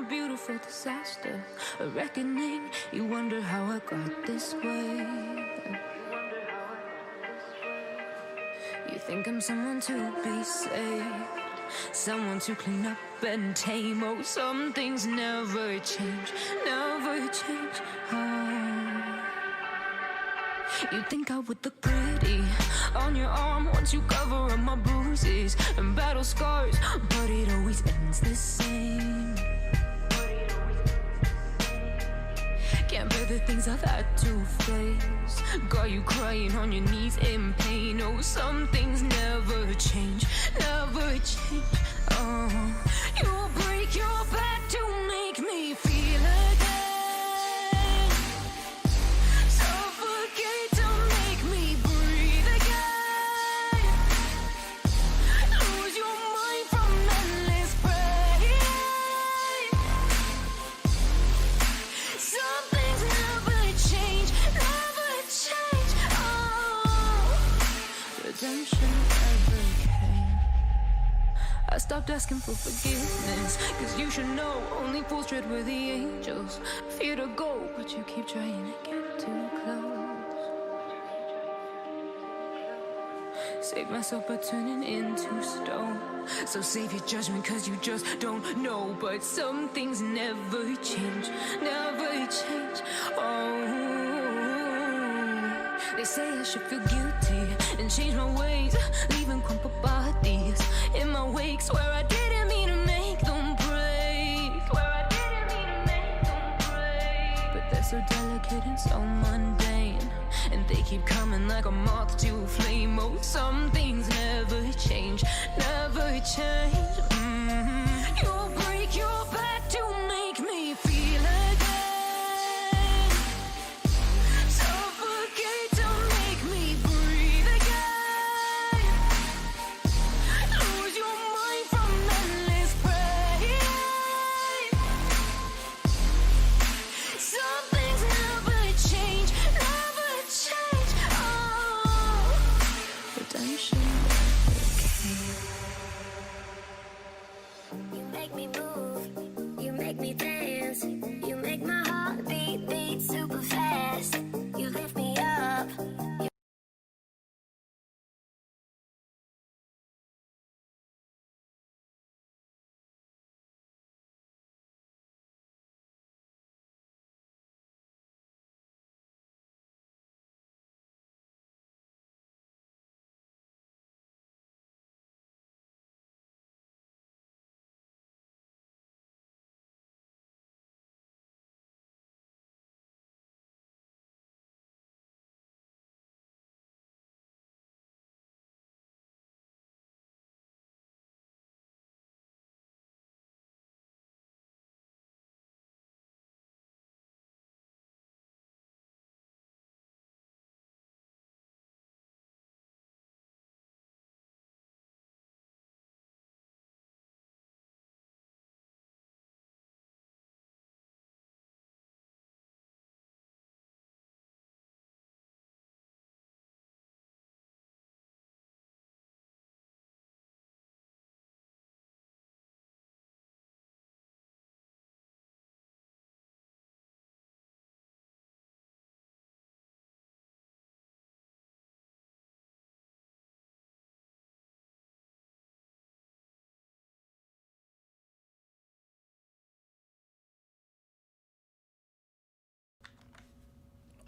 beautiful disaster, a reckoning. You wonder how I got this way. You think I'm someone to be saved, someone to clean up and tame. Oh, some things never change, never change. Oh, you think I would look pretty on your arm once you cover up my bruises and battle scars, but it always ends the same. Can't bear the things I've had to face, got you crying on your knees in pain. Oh, some things never change, never change. Oh, you break your back to make me feel again, suffocate to make me breathe again, lose your mind from endless pain. Some things never change, never change. Oh, redemption never came. I stopped asking for forgiveness, cause you should know only fools tread where the angels fear to go, but you keep trying to get too close. Save myself by turning into stone, so save your judgment cause you just don't know. But some things never change, never change. Oh, they say I should feel guilty and change my ways, leaving crumpled bodies in my wake. Swear I didn't mean to make them break, swear I didn't mean to make them break. But they're so delicate and so mundane, and they keep coming like a moth to a flame. Oh, some things never change, never change. You break your back to make me feel again,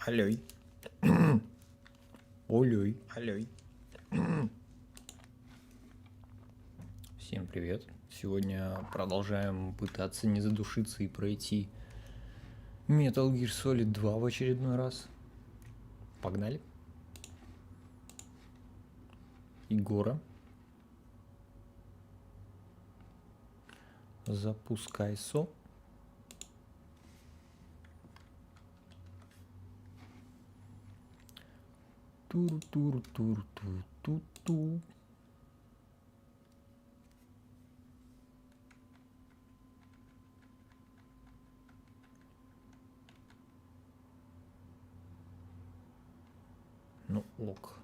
Аллой. Олей. Аллой. Всем привет. Сегодня продолжаем пытаться не задушиться и пройти Metal Gear Solid 2 в очередной раз. Погнали. Егора. Запускай со. Тур-тур-тур-тур-ту-ту. Ну ок.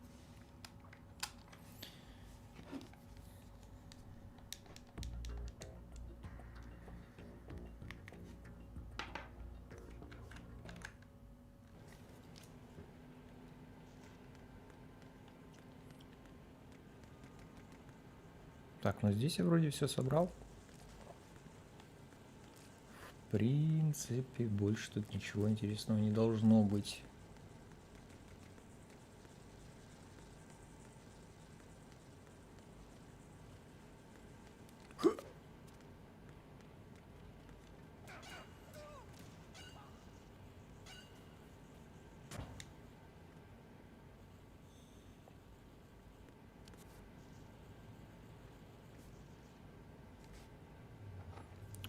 Так, ну здесь я вроде все собрал. В принципе, больше тут ничего интересного не должно быть.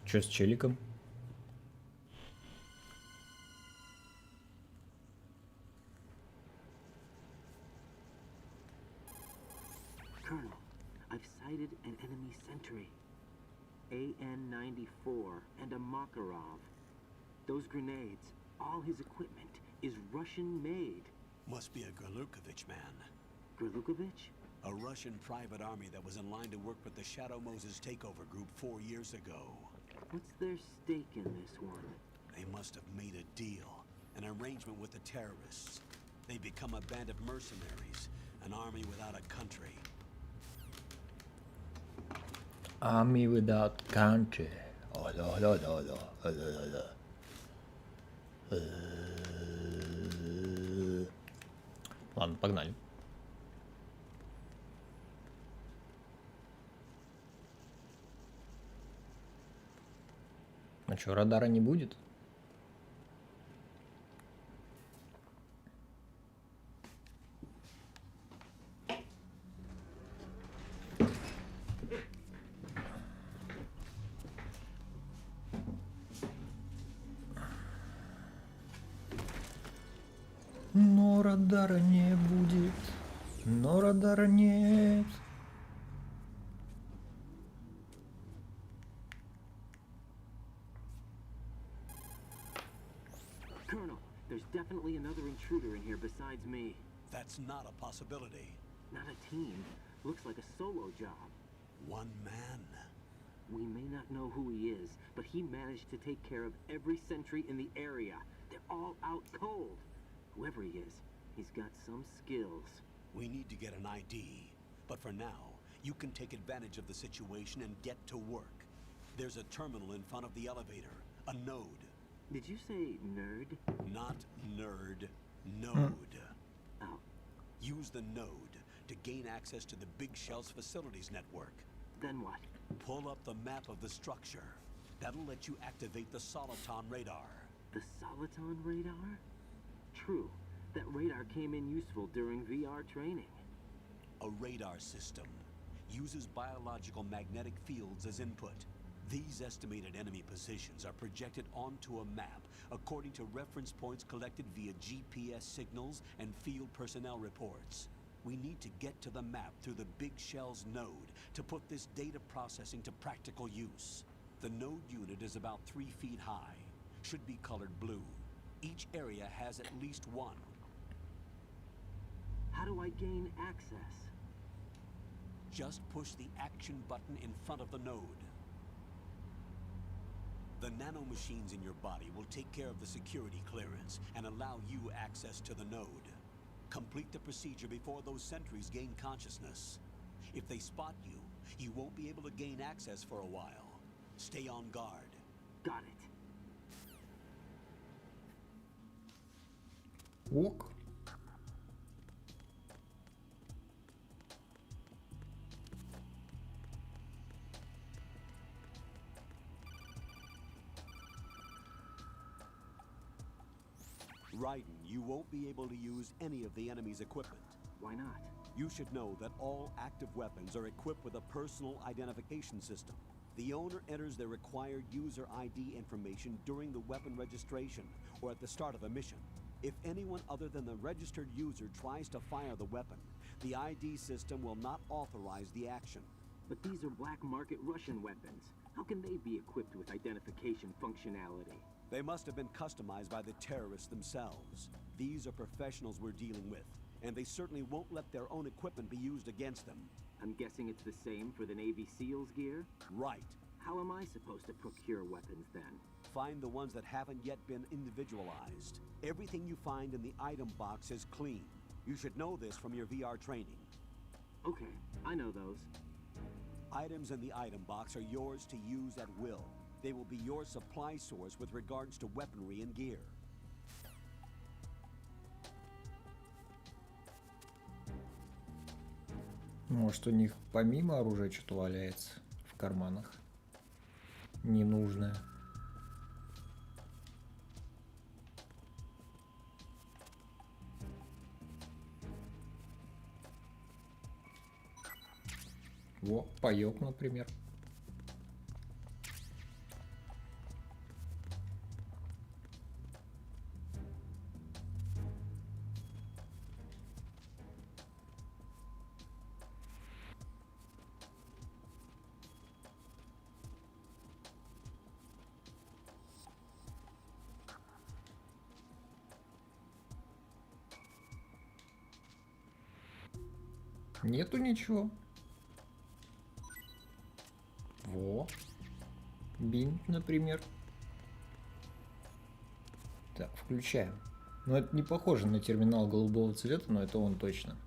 Чё с челиком? Colonel, I've sighted an enemy sentry. AN-94 and a Makarov. Those grenades, all his equipment, is Russian-made. Must be a Gerlukovich man. Gerlukovich? A Russian private army that was in line to work with the Shadow Moses takeover group 4 years ago. What's their stake in this one? They must have made a deal, an arrangement with the terrorists. They become a band of mercenaries, an army without a country. Army without country. Ладно, погнали. А что, радара не будет? Но радара не будет. Но радара нет. Colonel, there's definitely another intruder in here besides me. That's not a possibility. Not a team. Looks like a solo job. One man. We may not know who he is, but he managed to take care of every sentry in the area. They're all out cold. Whoever he is, he's got some skills. We need to get an ID. But for now, you can take advantage of the situation and get to work. There's a terminal in front of the elevator. A node. Did you say nerd? Not nerd. Node. Oh, Use the node to gain access to the Big Shell's facilities network. then what? Pull up the map of the structure. That'll let you activate the Soliton radar. The Soliton radar? True. That radar came in useful during VR training. A radar system uses biological magnetic fields as input. These estimated enemy positions are projected onto a map according to reference points collected via GPS signals and field personnel reports. We need to get to the map through the Big Shell's node to put this data processing to practical use. The node unit is about 3 feet high. Should be colored blue. Each area has at least one. How do I gain access? Just push the action button in front of the node. The nanomachines in your body will take care of the security clearance and allow you access to the node. Complete the procedure before those sentries gain consciousness. If they spot you, you won't be able to gain access for a while. Stay on guard. Got it. Ок. Raiden, you won't be able to use any of the enemy's equipment. Why not? You should know that all active weapons are equipped with a personal identification system. The owner enters their required user ID information during the weapon registration or at the start of a mission. If anyone other than the registered user tries to fire the weapon, the ID system will not authorize the action. But these are black market Russian weapons. How can they be equipped with identification functionality? They must have been customized by the terrorists themselves. These are professionals we're dealing with, and they certainly won't let their own equipment be used against them. I'm guessing it's the same for the Navy SEALs gear? Right. How am I supposed to procure weapons then? Find the ones that haven't yet been individualized. Everything you find in the item box is clean. You should know this from your VR training. Okay, I know those. Items in the item box are yours to use at will. They will be your supply source with regards to weaponry and gear. Может, у них помимо оружия что-то валяется в карманах? Ненужное. Во, паёк, например. Нету ничего. Во. Бинт, например. Так, включаем. Ну, это не похоже на терминал голубого цвета, но это он точно.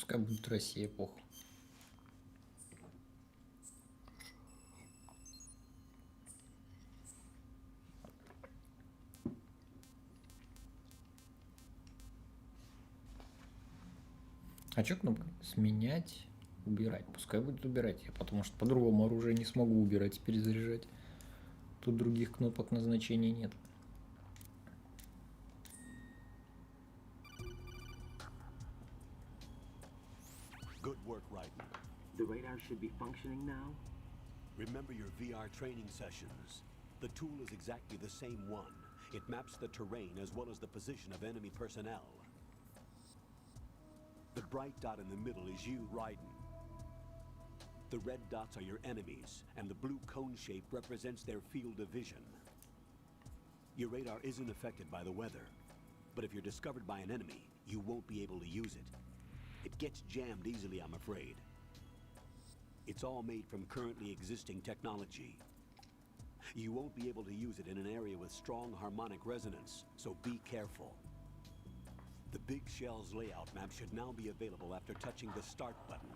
Пускай будет Россия, похуй. А чё кнопка? Сменять, убирать. Пускай будет убирать. Я потому что по-другому оружие не смогу убирать и перезаряжать. Тут других кнопок назначения нет. Good work, Raiden. The radar should be functioning now? Remember your VR training sessions. The tool is exactly the same one. It maps the terrain as well as the position of enemy personnel. The bright dot in the middle is you, Raiden. The red dots are your enemies, and the blue cone shape represents their field of vision. Your radar isn't affected by the weather, but if you're discovered by an enemy, you won't be able to use it. It gets jammed easily, I'm afraid. It's all made from currently existing technology. You won't be able to use it in an area with strong harmonic resonance, so be careful. The Big Shell's layout map should now be available after touching the Start button.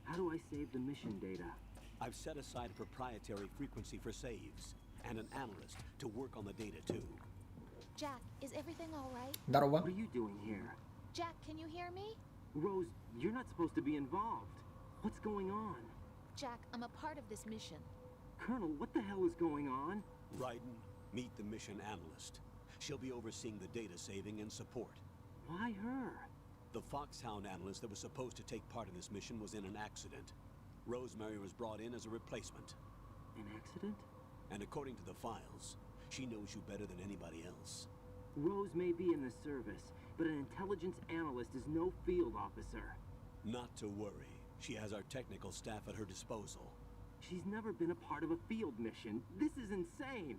How do I save the mission data? I've set aside a proprietary frequency for saves, and an analyst to work on the data too. Jack, is everything all right? Здорово. What are you doing here? Jack, can you hear me? Rose, you're not supposed to be involved. What's going on? Jack, I'm a part of this mission. Colonel, what the hell is going on? Raiden, meet the mission analyst. She'll be overseeing the data saving and support. Why her? The Foxhound analyst that was supposed to take part in this mission was in an accident. Rosemary was brought in as a replacement. An accident? And according to the files, she knows you better than anybody else. Rose may be in the service, but an intelligence analyst is no field officer. Not to worry. She has our technical staff at her disposal. She's never been a part of a field mission. This is insane.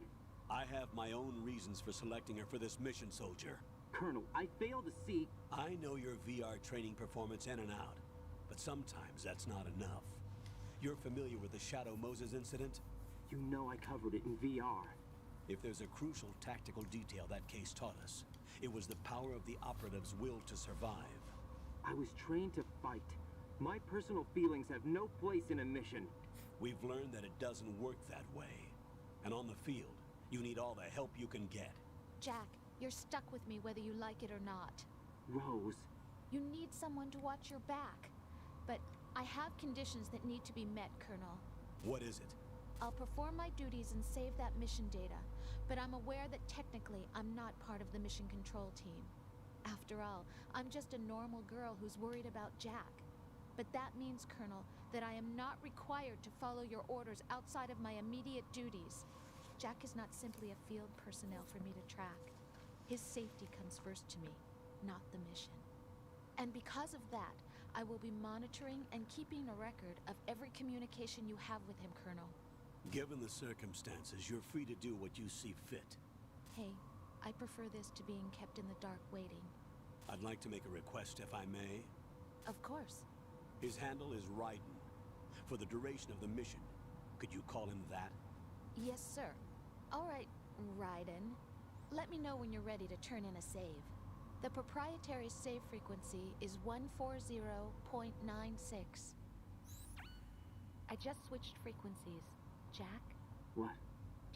I have my own reasons for selecting her for this mission, soldier. Colonel, I fail to see... I know your VR training performance in and out, but sometimes that's not enough. You're familiar with the Shadow Moses incident? You know I covered it in VR. If there's a crucial tactical detail that case taught us, it was the power of the operative's will to survive. I was trained to fight. My personal feelings have no place in a mission. We've learned that it doesn't work that way. And on the field, you need all the help you can get. Jack, you're stuck with me whether you like it or not. Rose, You need someone to watch your back. But I have conditions that need to be met, Colonel. What is it? I'll perform my duties and save that mission data, but I'm aware that technically I'm not part of the mission control team. After all, I'm just a normal girl who's worried about Jack. But that means, Colonel, that I am not required to follow your orders outside of my immediate duties. Jack is not simply a field personnel for me to track. His safety comes first to me, not the mission. And because of that, I will be monitoring and keeping a record of every communication you have with him, Colonel. Given the circumstances, you're free to do what you see fit. Hey, I prefer this to being kept in the dark waiting. I'd like to make a request, if I may. Of course. His handle is Raiden. For the duration of the mission, could you call him that? Yes, sir. All right, Raiden. Let me know when you're ready to turn in a save. The proprietary save frequency is 140.96. I just switched frequencies. Jack, what?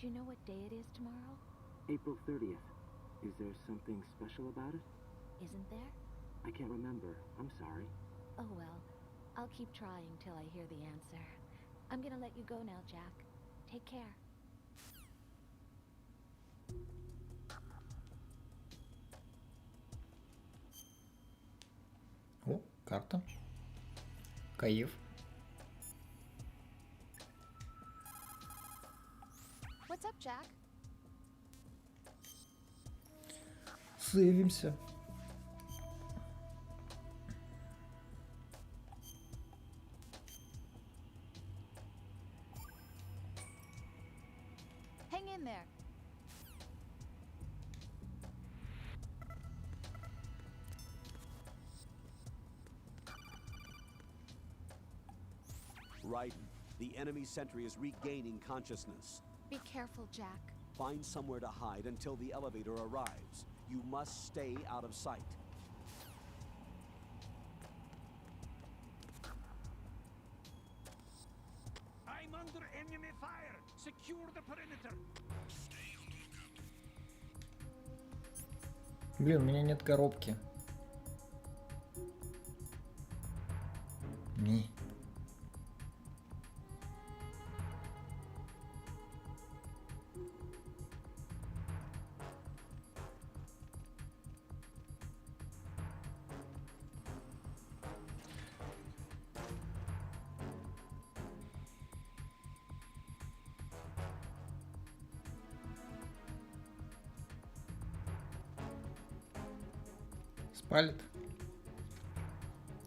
do you know what day it is tomorrow? April 30th. Is there something special about it? Isn't there? I can't remember. I'm sorry. Oh well, I'll keep trying till I hear the answer. I'm gonna let you go now, Jack. Take care. О, карта. Каев. What's up, Jack? Сейвимся. Hang in there. Raiden, the enemy sentry is regaining consciousness. Be careful, Jack. Find somewhere to hide until the elevator arrives. You must stay out of sight. I'm under enemy fire! Secure the perimeter! Блин, у меня нет коробки. Не. Спалит?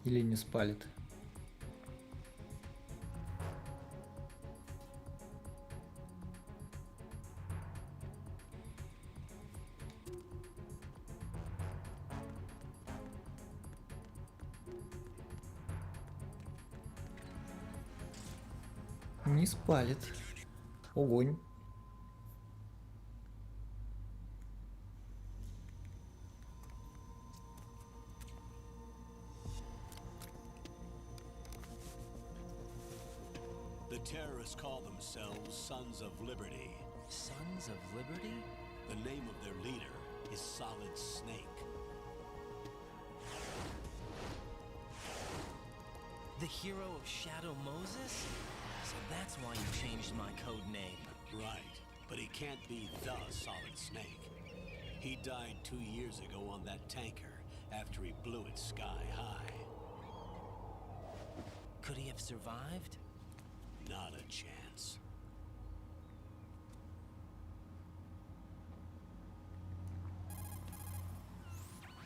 Или не спалит? Не спалит. Огонь. The terrorists call themselves Sons of Liberty. Sons of Liberty? The name of their leader is Solid Snake. The hero of Shadow Moses? So that's why you changed my code name. Right, but he can't be the Solid Snake. He died 2 years ago on that tanker after he blew it sky high. Could he have survived? Not a chance.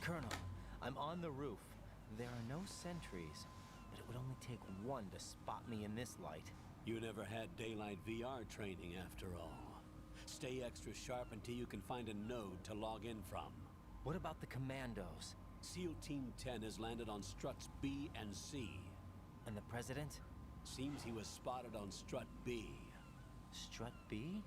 Colonel, I'm on the roof. There are no sentries, but it would only take one to spot me in this light. You never had daylight VR training after all. Stay extra sharp until you can find a node to log in from. What about the commandos? SEAL Team 10 has landed on struts B and C. And the president? Seems he was spotted on strut B. Strut B?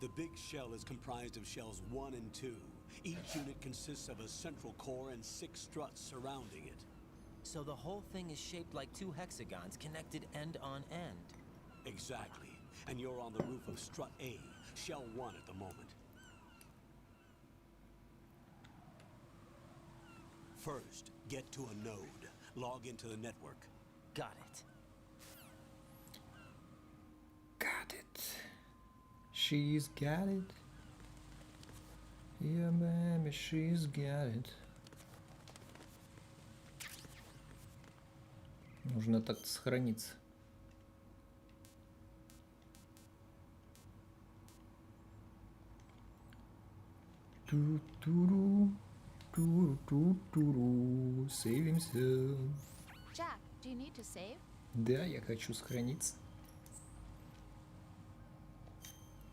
The big shell is comprised of shells 1 and 2. Each unit consists of a central core and 6 struts surrounding it. So the whole thing is shaped like 2 hexagons connected end on end. Exactly. And you're on the roof of strut A, shell 1 at the moment. First, get to a node. Log into the network. Got it. Got it. She's got it. Yeah, baby, she's got it. Нужно так сохраниться. Ту-туру, ту-ту-туру, сейвимся. Jack, do you need to save? Да, я хочу сохраниться.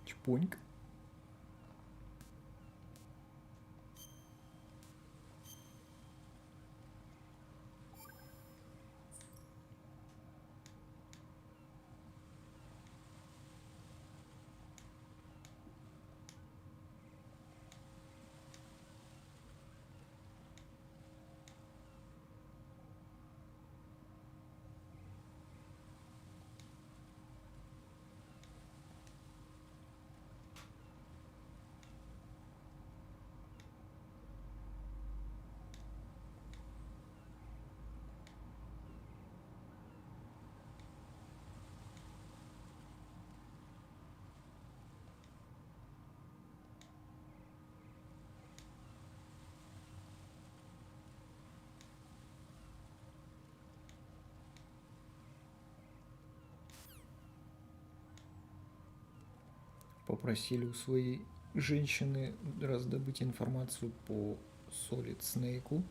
Чпоньк. Попросили у своей женщины раздобыть информацию по Solid Snake'у.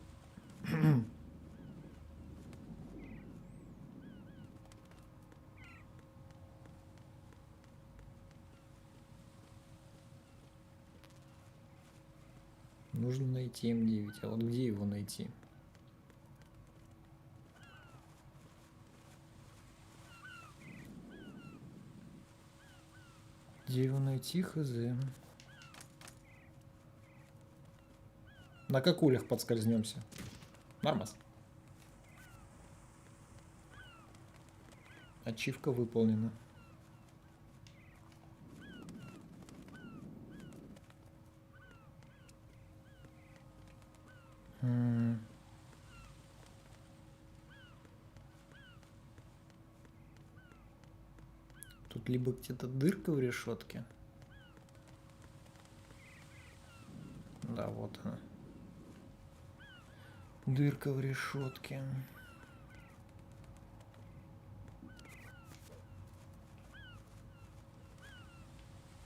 Нужно найти М9, а вот где его найти? Где его найти, хз? На какулях подскользнемся. Нормас. Ачивка выполнена. Тут либо где-то дырка в решетке. Да, вот она. Дырка в решетке.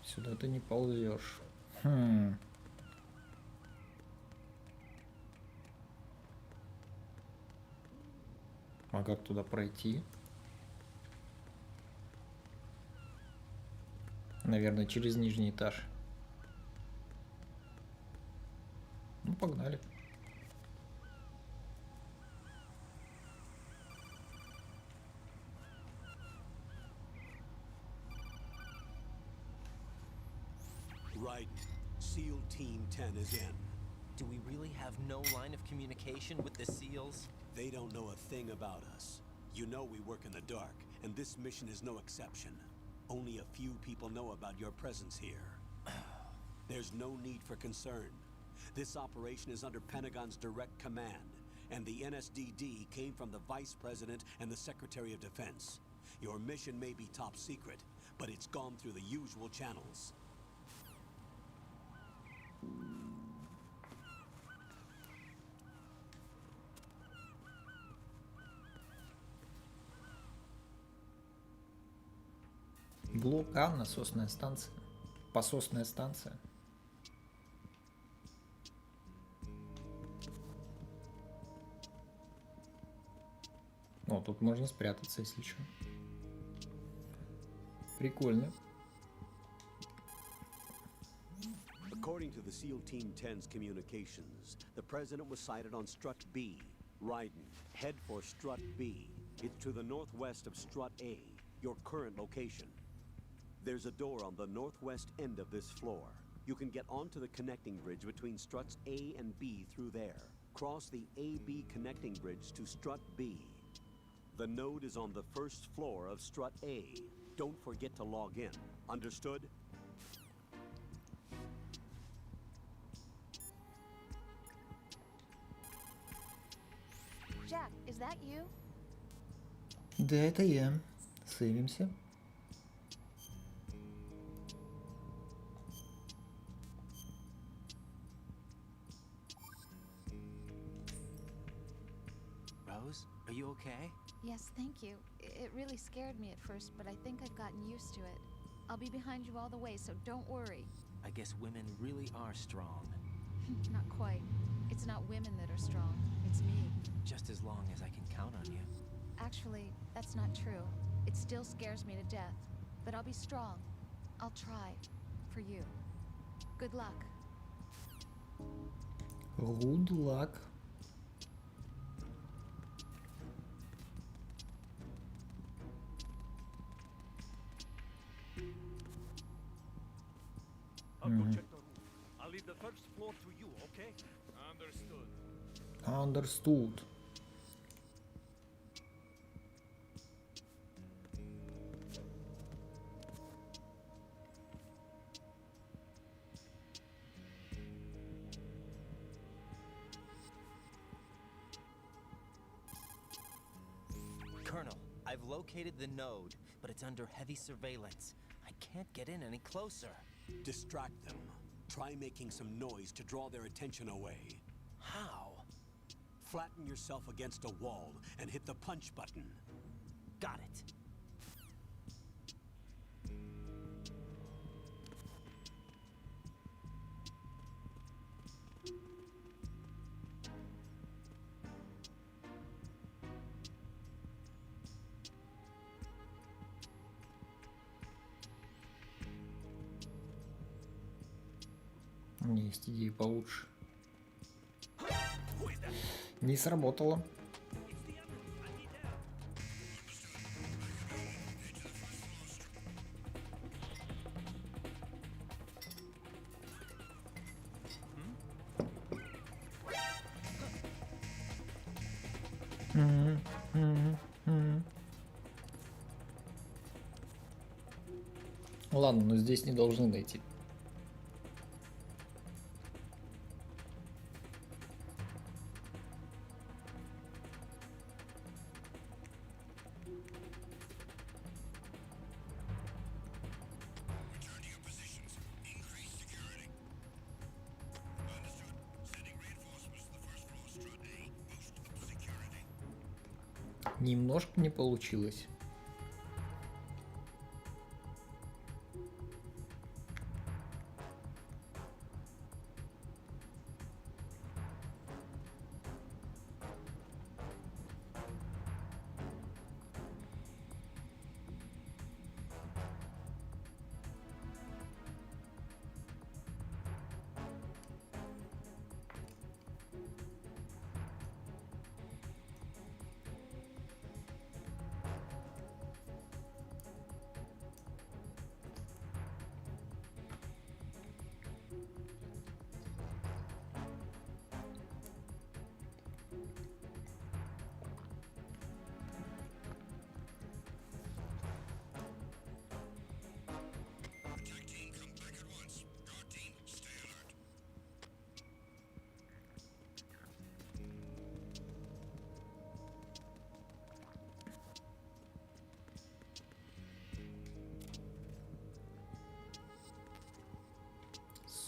Сюда ты не ползешь. А как туда пройти? Наверное, через нижний этаж. Ну, погнали. Right. SEAL Team 10 is in. Do we really have no line of communication with the SEALs? They don't know a thing about us. You know we work in the dark, and this mission is no exception. Only a few people know about your presence here. There's no need for concern. This operation is under Pentagon's direct command, and the NSDD came from the Vice President and the Secretary of Defense. Your mission may be top secret, but it's gone through the usual channels. Блок А, насосная станция. Пососная станция. О, тут можно спрятаться, если что. Прикольно. According to the SEAL Team 10's communications, the president was sighted on Strut B. Ryden, head for Strut B. It's to the northwest of Strut A, your current location. There's a door on the northwest end of this floor. You can get onto the connecting bridge between Struts A and B through there. Cross the A-B connecting bridge to Strut B. The node is on the first floor of Strut A. Don't forget to log in. Understood? Jack, is that you? Да, это я. Сейвимся. Rose, are you okay? Yes, thank you. It really scared me at first, but I think I've gotten used to it. I'll be behind you all the way, so don't worry. I guess women really are strong. Not quite. It's not women that are strong. It's me. Just as long as I can count on you. Actually, that's not true. It still scares me to death. But I'll be strong. I'll try. For you. Good luck. Good luck. I'll go check the room. I'll leave the first floor to you, okay? Understood. Understood. Colonel, I've located the node, but it's under heavy surveillance. I can't get in any closer. Distract them. Try making some noise to draw their attention away. How? Flatten yourself against a wall and hit the punch button. Got it. У меня есть идеи получше. Не сработало. Ладно, но здесь не должны найти. Немножко не получилось.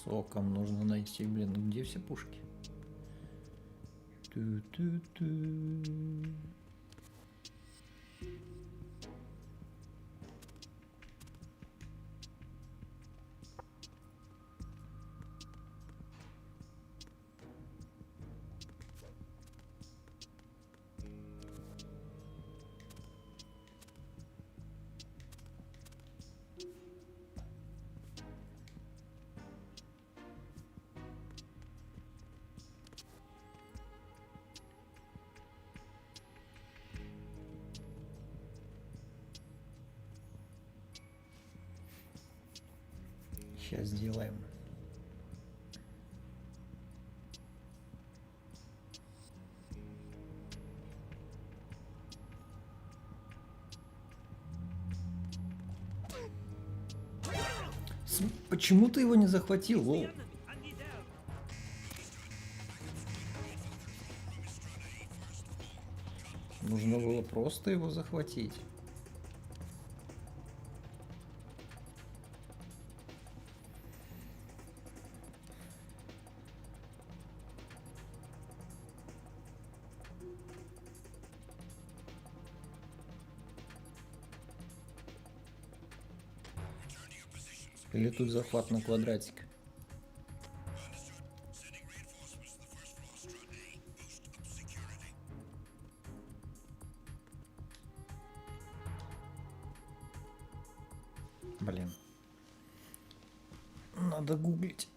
Соком нужно найти, блин, ну где все пушки? Ту-ту-ту. Сейчас сделаем. Почему ты его не захватил, Лол? Нужно было просто его захватить. Или тут захват на квадратик? Блин. Надо гуглить.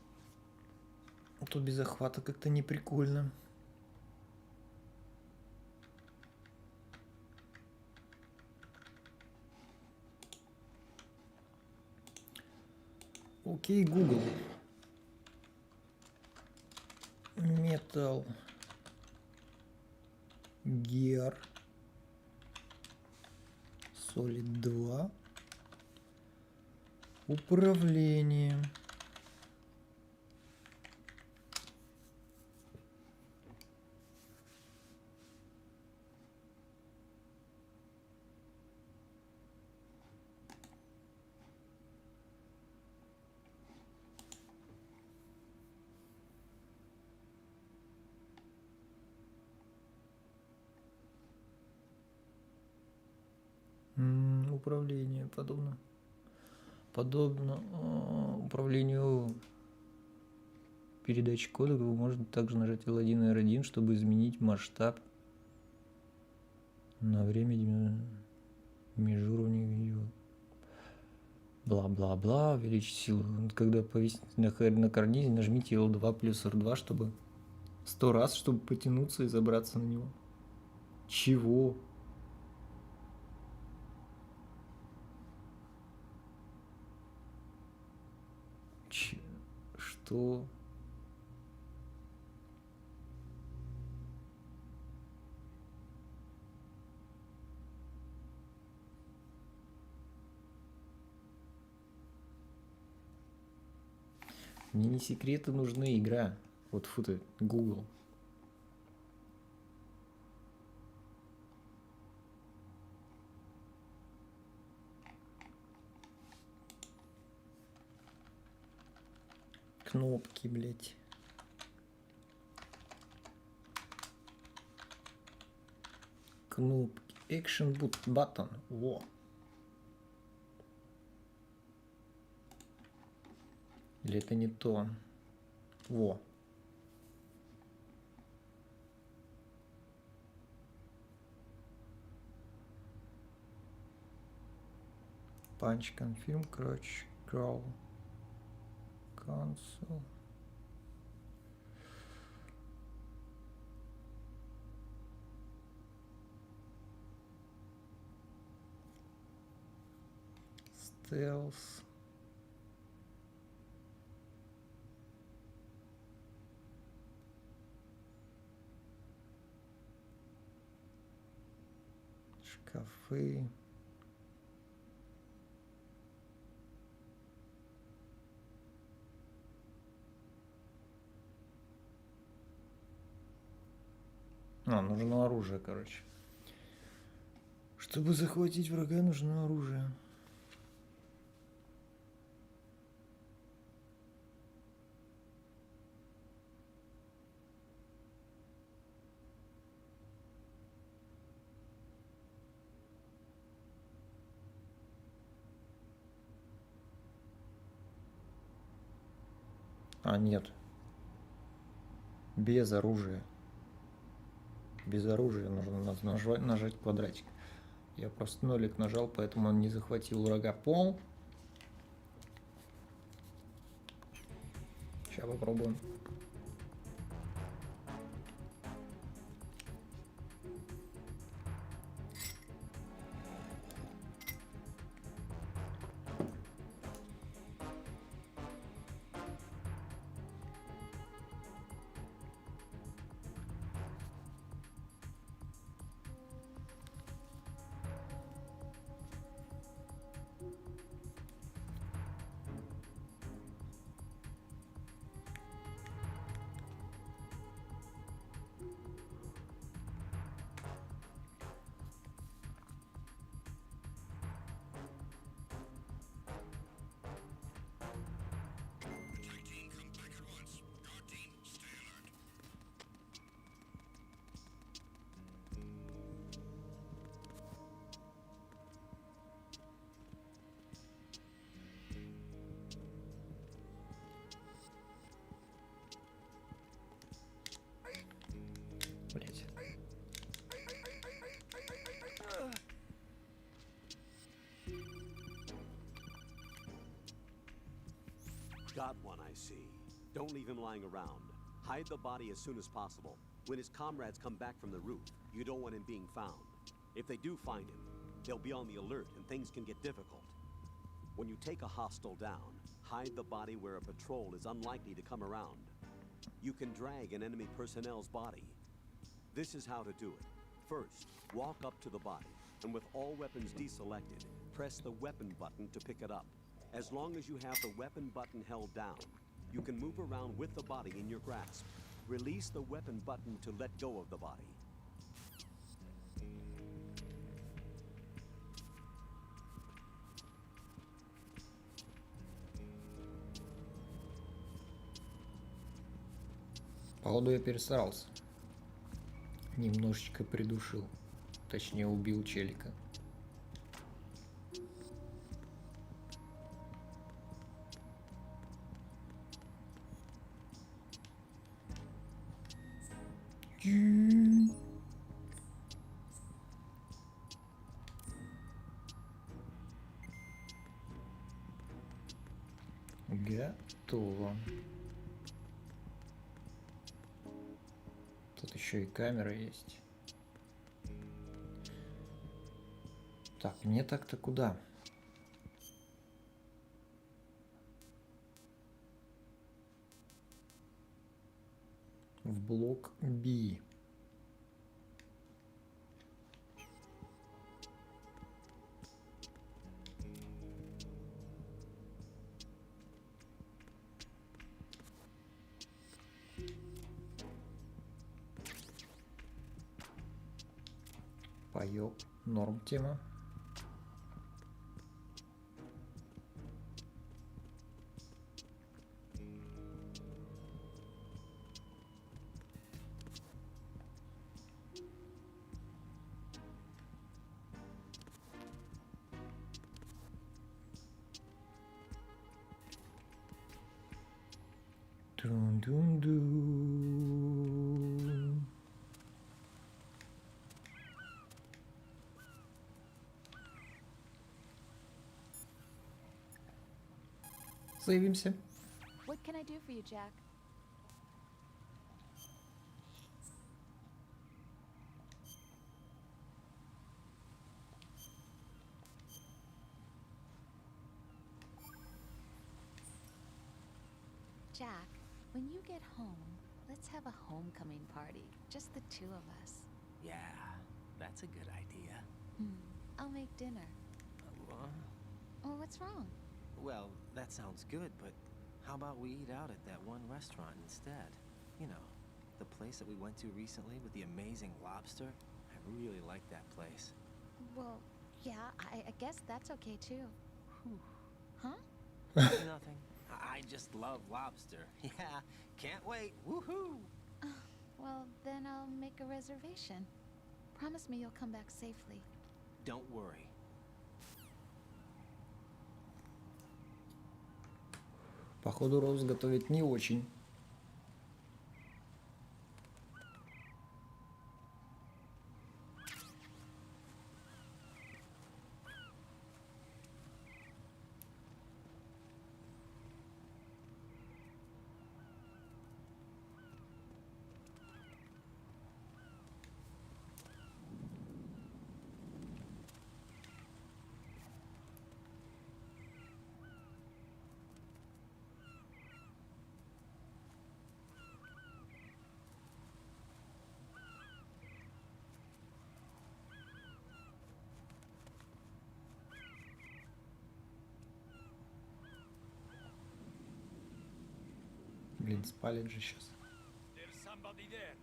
Тут без захвата как-то не прикольно. Окей, Google. Metal Gear Solid 2. Управление. Управление подобно управлению передачи кода, вы можете также нажать L1 и R1, чтобы изменить масштаб на время межуровневых видео. Бла-бла-бла, увеличить силу. Когда повесить на карнизе, нажмите L2 плюс R2, чтобы 100 раз, чтобы потянуться и забраться на него. Чего? Что? Мне не секреты нужны, игра. Вот фу ты, Google. Кнопки, блять. Кнопки. Action button. Во. Или это не то? Во. Punch confirm, crouch, crawl. Cancel. Stealth. Шкафы. Нужно оружие, короче. Чтобы захватить врага, нужно оружие. А, нет. Без оружия. Без оружия нужно нажать квадратик. Я просто нолик нажал, поэтому он не захватил врага. Пол. Сейчас попробуем. Блять. Got one, I see. Don't leave him lying around. Hide the body as soon as possible. When his comrades come back from the roof, you don't want him being found. If they do find him, they'll be on the alert and things can get difficult. When you take a hostile down, hide the body where a patrol is unlikely to come around. You can drag an enemy personnel's body. This is how to do it. First, walk up to the body, and with all weapons deselected, press the weapon button to pick it up. As long as you have the weapon button held down, you can move around with the body in your grasp. Release the weapon button to let go of the body. Походу я перестарался. Немножечко придушил. Точнее, убил челика. Готово. Тут еще и камера есть. Так, мне так-то куда? В блок B. Паёк, норм тема. Дун-дун-дун. Заявимся. What can I do for you, Jack? Jack, when you get home, let's have a homecoming party. Just the two of us. Yeah, that's a good idea. I'll make dinner. Oh, what's wrong? Well, that sounds good, but how about we eat out at that one restaurant instead? You know, the place that we went to recently with the amazing lobster. I really like that place. Well, yeah, I guess that's okay too. Huh? Nothing. I just love lobster. Yeah, can't wait. Woohoo! Well, then I'll make a reservation. Promise me you'll come back safely. Don't worry. Походу, Роуз готовит не очень. Блин, спалит же сейчас. There's somebody there.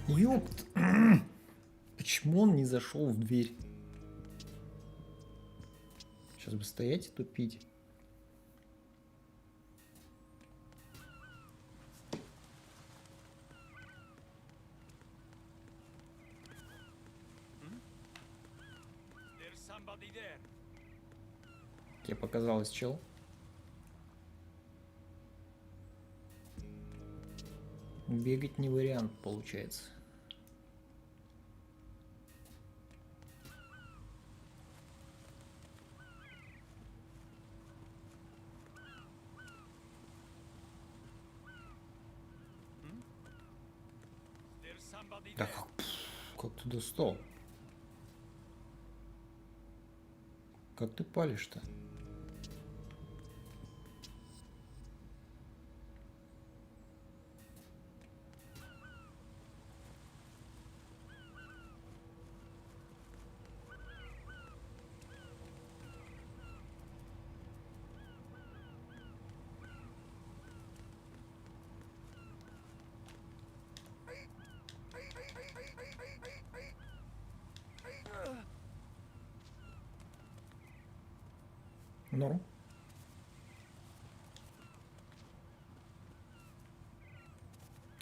Ёпт! Почему он не зашел в дверь? Сейчас бы стоять и тупить. There's somebody there. Тебе показалось, чел? Бегать не вариант, получается. There's somebody Да there. как ты достал? Как ты палишь-то? Ну?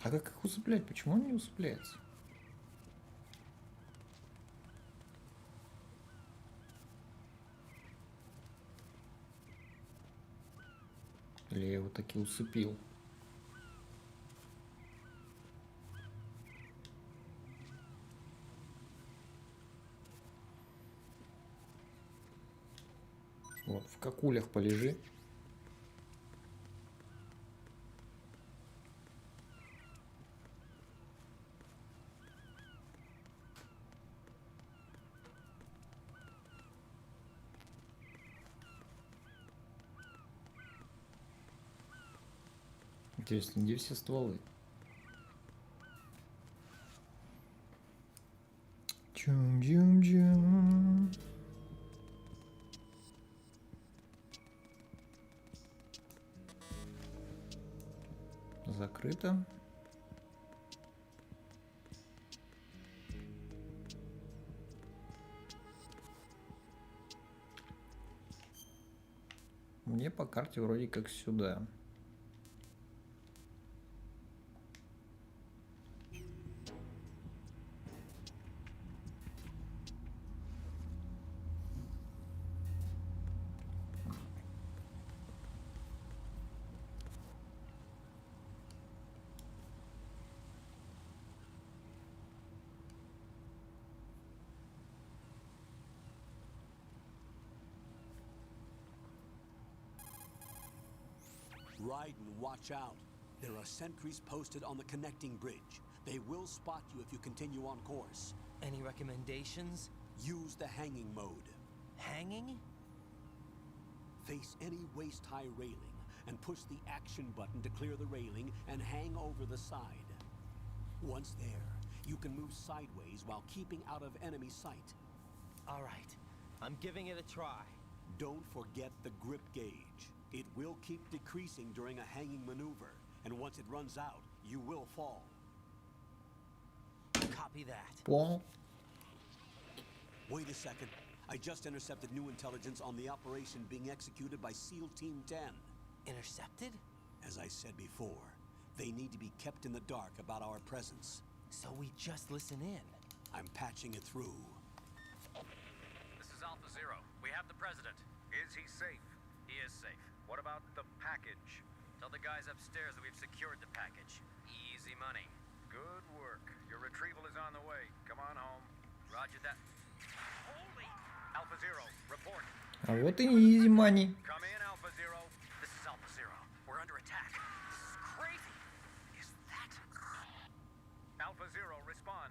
А как их усыплять? Почему он не усыпляется? Или я его таки усыпил? Вот, в какулях полежи. Интересно, где все стволы? Чум-чум-чум. Закрыто. Мне по карте вроде как сюда. Raiden, watch out. There are sentries posted on the connecting bridge. They will spot you if you continue on course. Any recommendations? Use the hanging mode. Hanging? Face any waist-high railing and push the action button to clear the railing and hang over the side. Once there, you can move sideways while keeping out of enemy sight. All right, I'm giving it a try. Don't forget the grip gauge. It will keep decreasing during a hanging maneuver, and once it runs out, you will fall. Copy that. Понял. Wait a second. I just intercepted new intelligence on the operation being executed by SEAL Team 10. Intercepted? As I said before, they need to be kept in the dark about our presence. So we just listen in. I'm patching it through. This is Alpha Zero. We have the president. he's safe. He is safe. What about the package? Tell the guys upstairs that we've secured the package. Easy money. Good work. Your retrieval is on the way. Come on home. Roger that. Holy! Alpha Zero, report. А вот и easy money. Come in, Alpha Zero. This is Alpha Zero. We're under attack. This is crazy. Is that... Alpha Zero, respond.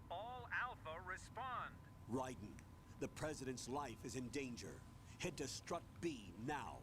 All Alpha, respond. Raiden, the President's life is in danger. Head to Strut B now.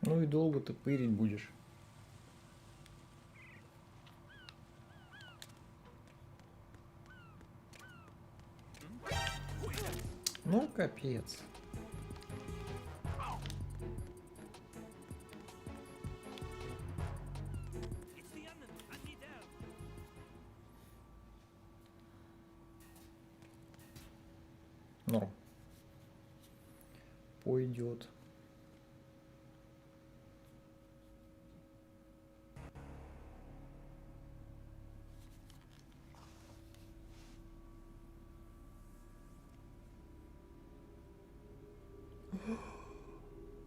Ну и долго ты пырить будешь. Ну, капец. Норм. Пойдет.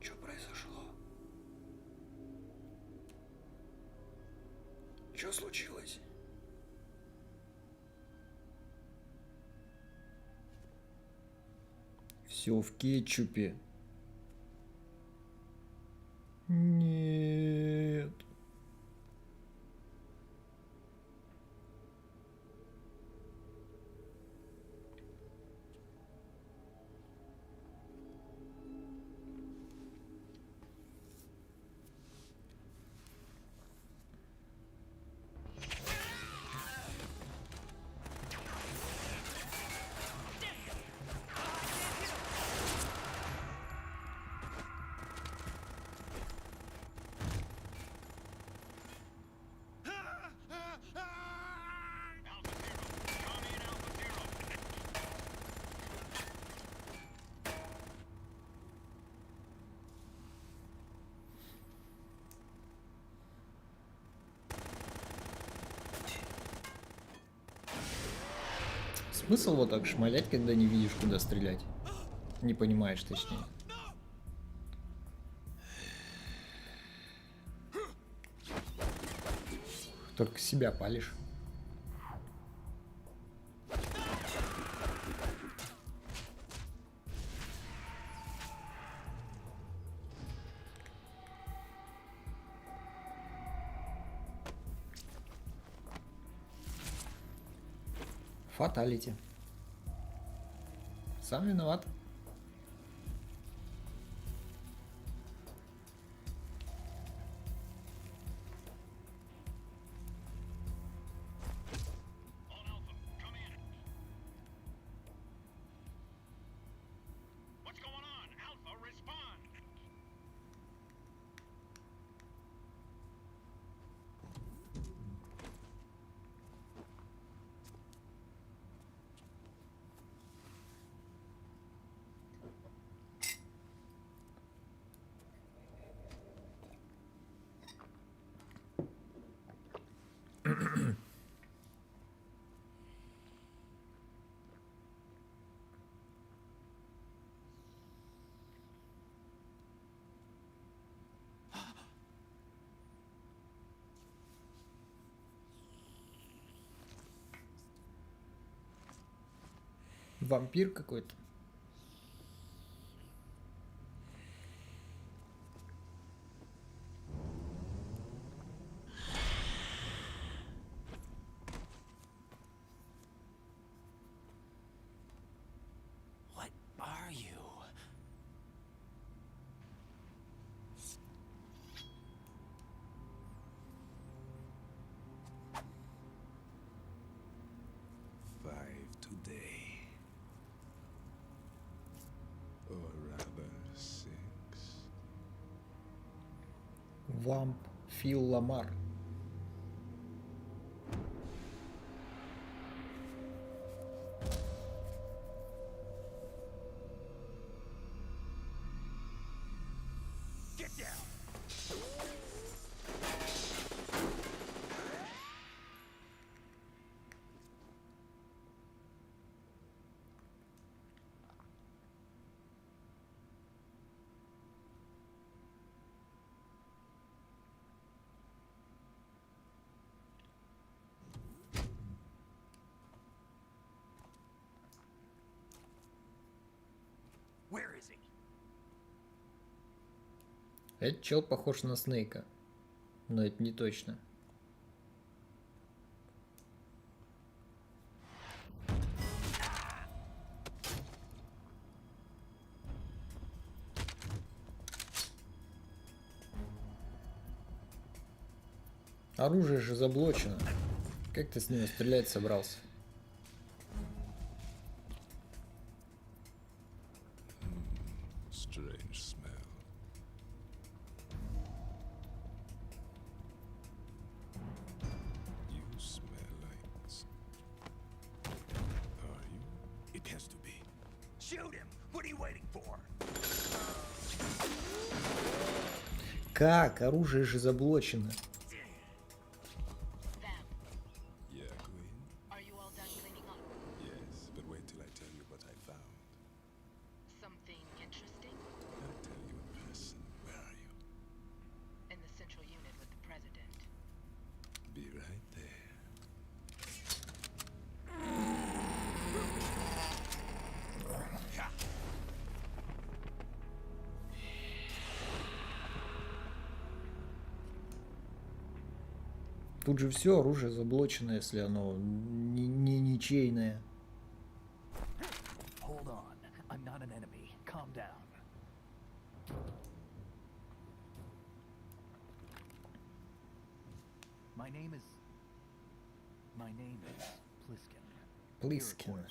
Что произошло? Что случилось? Все в кетчупе. Нет. Смысл вот так шмалять, когда не видишь, куда стрелять? Не понимаешь, точнее. Только себя палишь. Фаталити. Сам виноват. Вампир какой-то. Вамп Фил Ламар. Get down! Where is he? Этот чел похож на Снейка, но это не точно. Оружие же заблочено. Как ты с него стрелять собрался? Strange smell. You smell like... Are you? It has to be. Shoot him! What are you waiting for? Как? Оружие же заблочено. Yeah, Queen? Are you all done cleaning up? Yes, but wait till I tell you what I found. Something interesting? I'll tell you in person. Where are you? In the central unit with the president. Be right there. Тут же все оружие заблочено, если оно не ничейное. Hold on. I'm not an enemy. Calm down. My name is Pliskin. Плискин.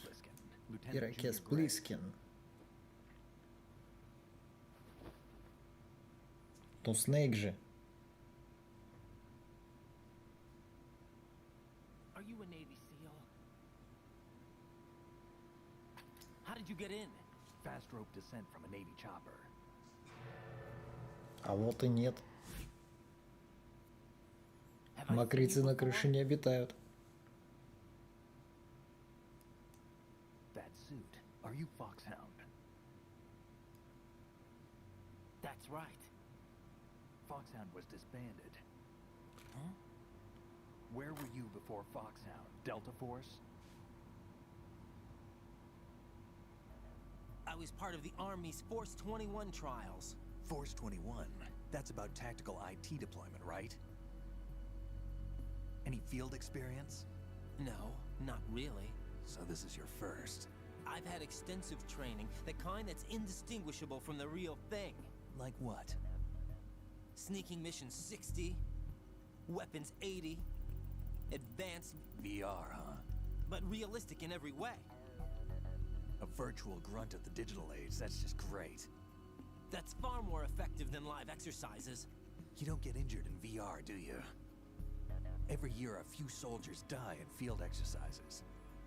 Lieutenant Ирокез Junior Gray. Плискин. То Снейк же. Are you a Navy SEAL? How did you get in? Fast rope descent from a Navy chopper. А вот и нет. Have I seen Мокрицы you на before? крыше не обитают. That suit. Are you Foxhound? That's right. Foxhound was disbanded. Huh? Where were you before Foxhound? Delta Force? I was part of the Army's Force 21 trials. Force 21. That's about tactical IT deployment, right? Any field experience? No, not really. So this is your first. I've had extensive training, the kind that's indistinguishable from the real thing. Like what? Sneaking missions 60, weapons 80, advanced, VR, huh? but realistic in every way. A virtual grunt of the digital age, that's just great. That's far more effective than live exercises. You don't get injured in VR, do you? Every year a few soldiers die in field exercises.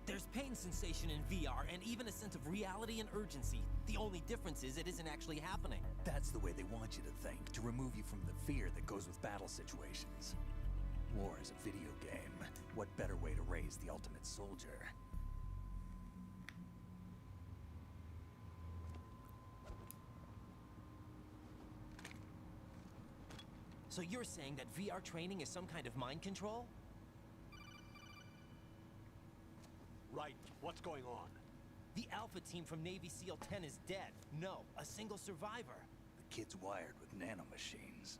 There's pain sensation in VR and even a sense of reality and urgency. The only difference is it isn't actually happening. That's the way they want you to think, to remove you from the fear that goes with battle situations. War is a video game. What better way to raise the ultimate soldier? So you're saying that VR training is some kind of mind control? Right. What's going on? The Alpha team from Navy SEAL 10 is dead. No, a single survivor. The kid's wired with nanomachines.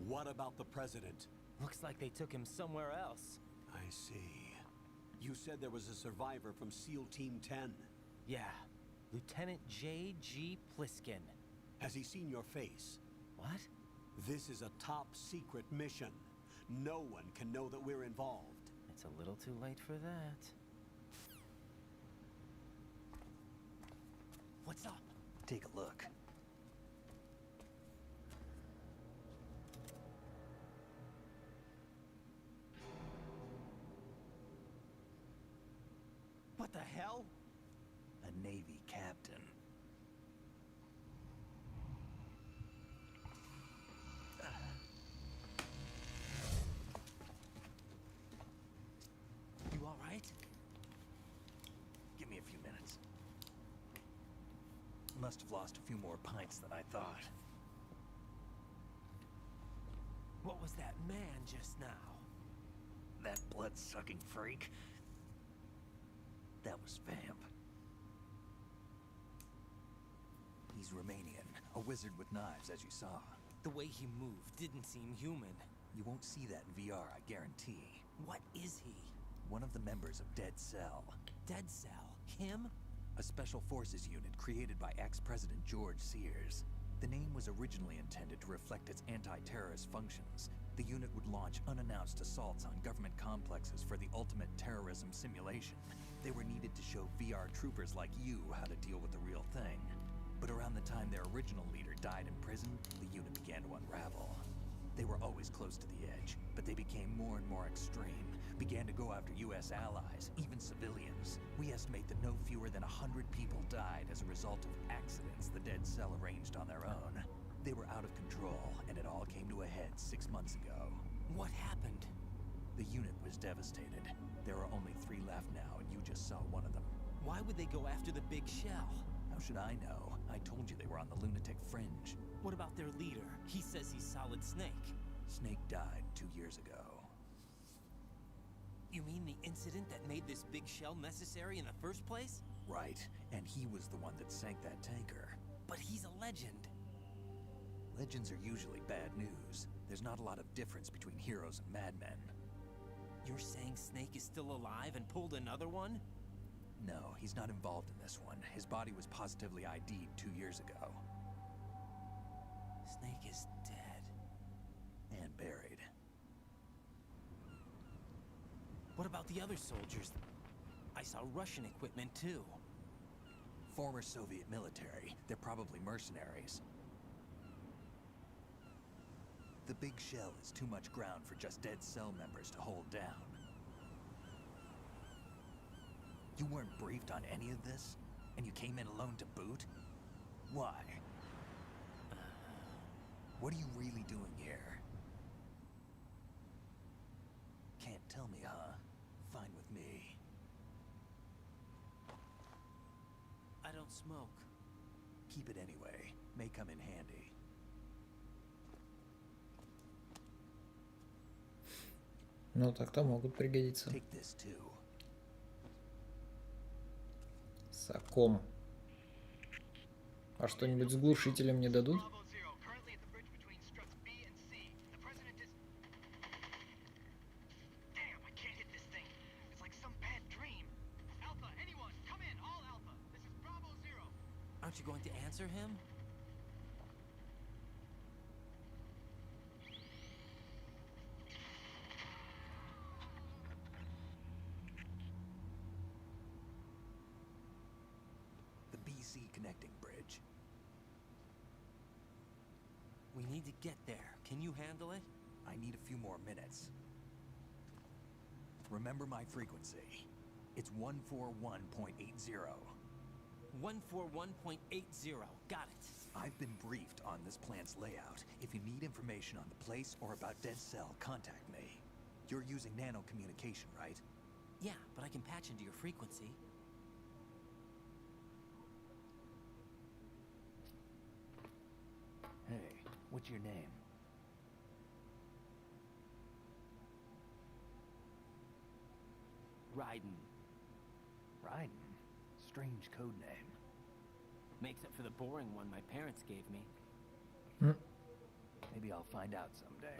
What about the president? Looks like they took him somewhere else. I see. You said there was a survivor from SEAL Team 10. Yeah, Lieutenant J.G. Pliskin. Has he seen your face? What? This is a top secret mission. No one can know that we're involved. It's a little too late for that. What's up? Take a look. What the hell? A Navy captain. You all right? Give me a few minutes. Must have lost a few more pints than I thought. What was that man just now? That blood-sucking freak. That was Vamp. He's Romanian, a wizard with knives, as you saw. The way he moved didn't seem human. You won't see that in VR, I guarantee. What is he? One of the members of Dead Cell. Dead Cell? Him? A special forces unit created by ex-President George Sears. The name was originally intended to reflect its anti-terrorist functions. The unit would launch unannounced assaults on government complexes for the ultimate terrorism simulation. They were needed to show VR troopers like you how to deal with the real thing. But around the time their original leader died in prison, the unit began to unravel. They were always close to the edge, but they became more and more extreme, began to go after US allies, even civilians. We estimate that no fewer than 100 people died as a result of accidents the Dead Cell arranged on their own. They were out of control, and it all came to a head 6 months ago. What happened? The unit was devastated. There are only 3 left now, and you just saw one of them. Why would they go after the big shell? How should I know? I told you they were on the lunatic fringe. What about their leader? He says he's Solid Snake. Snake died 2 years ago. You mean the incident that made this big shell necessary in the first place? Right, and he was the one that sank that tanker. But he's a legend. Legends are usually bad news. There's not a lot of difference between heroes and madmen. You're saying Snake is still alive and pulled another one? No, he's not involved in this one. His body was positively ID'd 2 years ago. Snake is dead. And buried. What about the other soldiers? I saw Russian equipment too. Former Soviet military. They're probably mercenaries. The big shell is too much ground for just Dead Cell members to hold down. You weren't briefed on any of this? And you came in alone to boot? Why? What are you really doing here? Can't tell me, huh? Fine with me. I don't smoke. Keep it anyway. May come in handy. Ну, так-то могут пригодиться. Take this too. Саком. А что-нибудь с глушителем не дадут? Aren't you going to answer him? The BC connecting bridge. We need to get there. Can you handle it? I need a few more minutes. Remember my frequency. It's 141.80. 141.80. Got it. I've been briefed on this plant's layout. If you need information on the place or about Dead Cell, contact me. You're using nano communication, right? Yeah, but I can patch into your frequency. Hey, what's your name? Raiden. Raiden? Strange code name. Makes up for the boring one my parents gave me. Maybe I'll find out someday.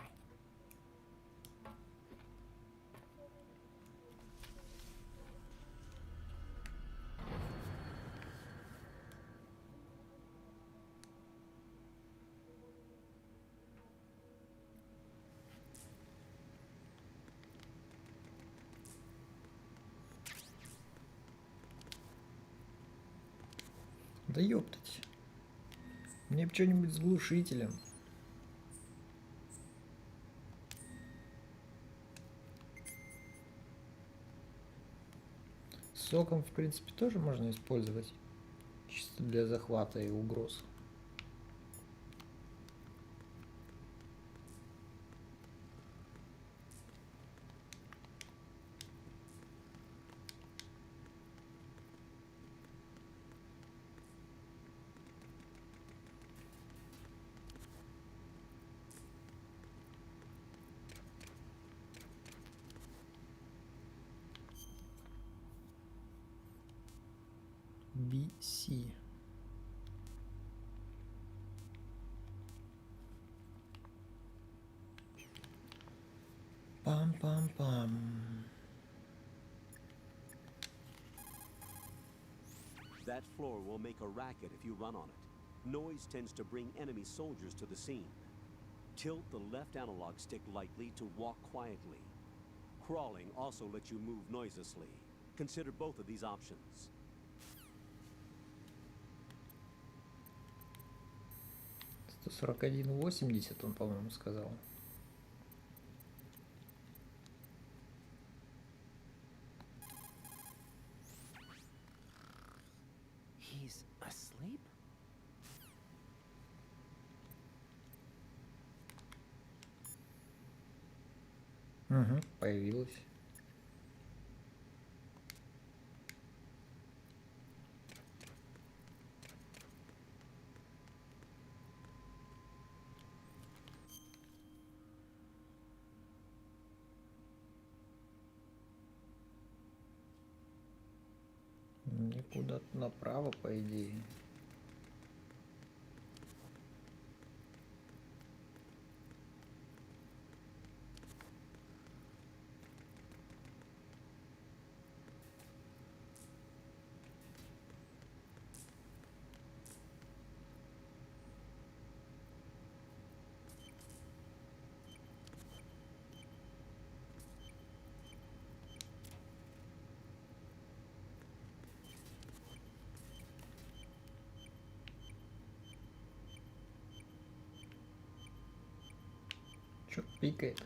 Да ёптать. Мне бы что-нибудь с глушителем. Соком, в принципе, тоже можно использовать. Чисто для захвата и угроз. BC. Пам-пам-пам. That floor will make a racket if you run on it. Noise tends to bring enemy soldiers to the scene. Tilt the left analog stick lightly to walk quietly. Crawling also lets you move noiselessly. Consider both of these options. 141,80 он, по-моему, сказал. He's asleep? Угу, появилась. Мне куда-то направо, по идее. Что-то пикает.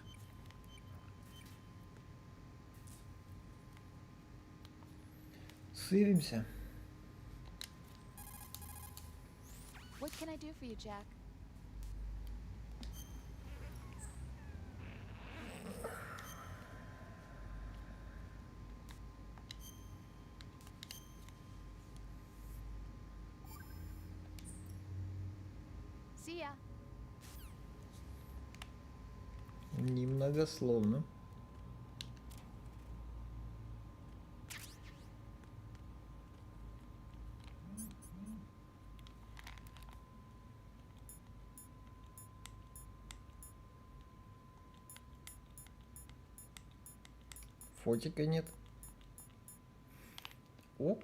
Сыримся. What can I do for you, Jack? See ya. Немногословно. Фотика нет. Ок.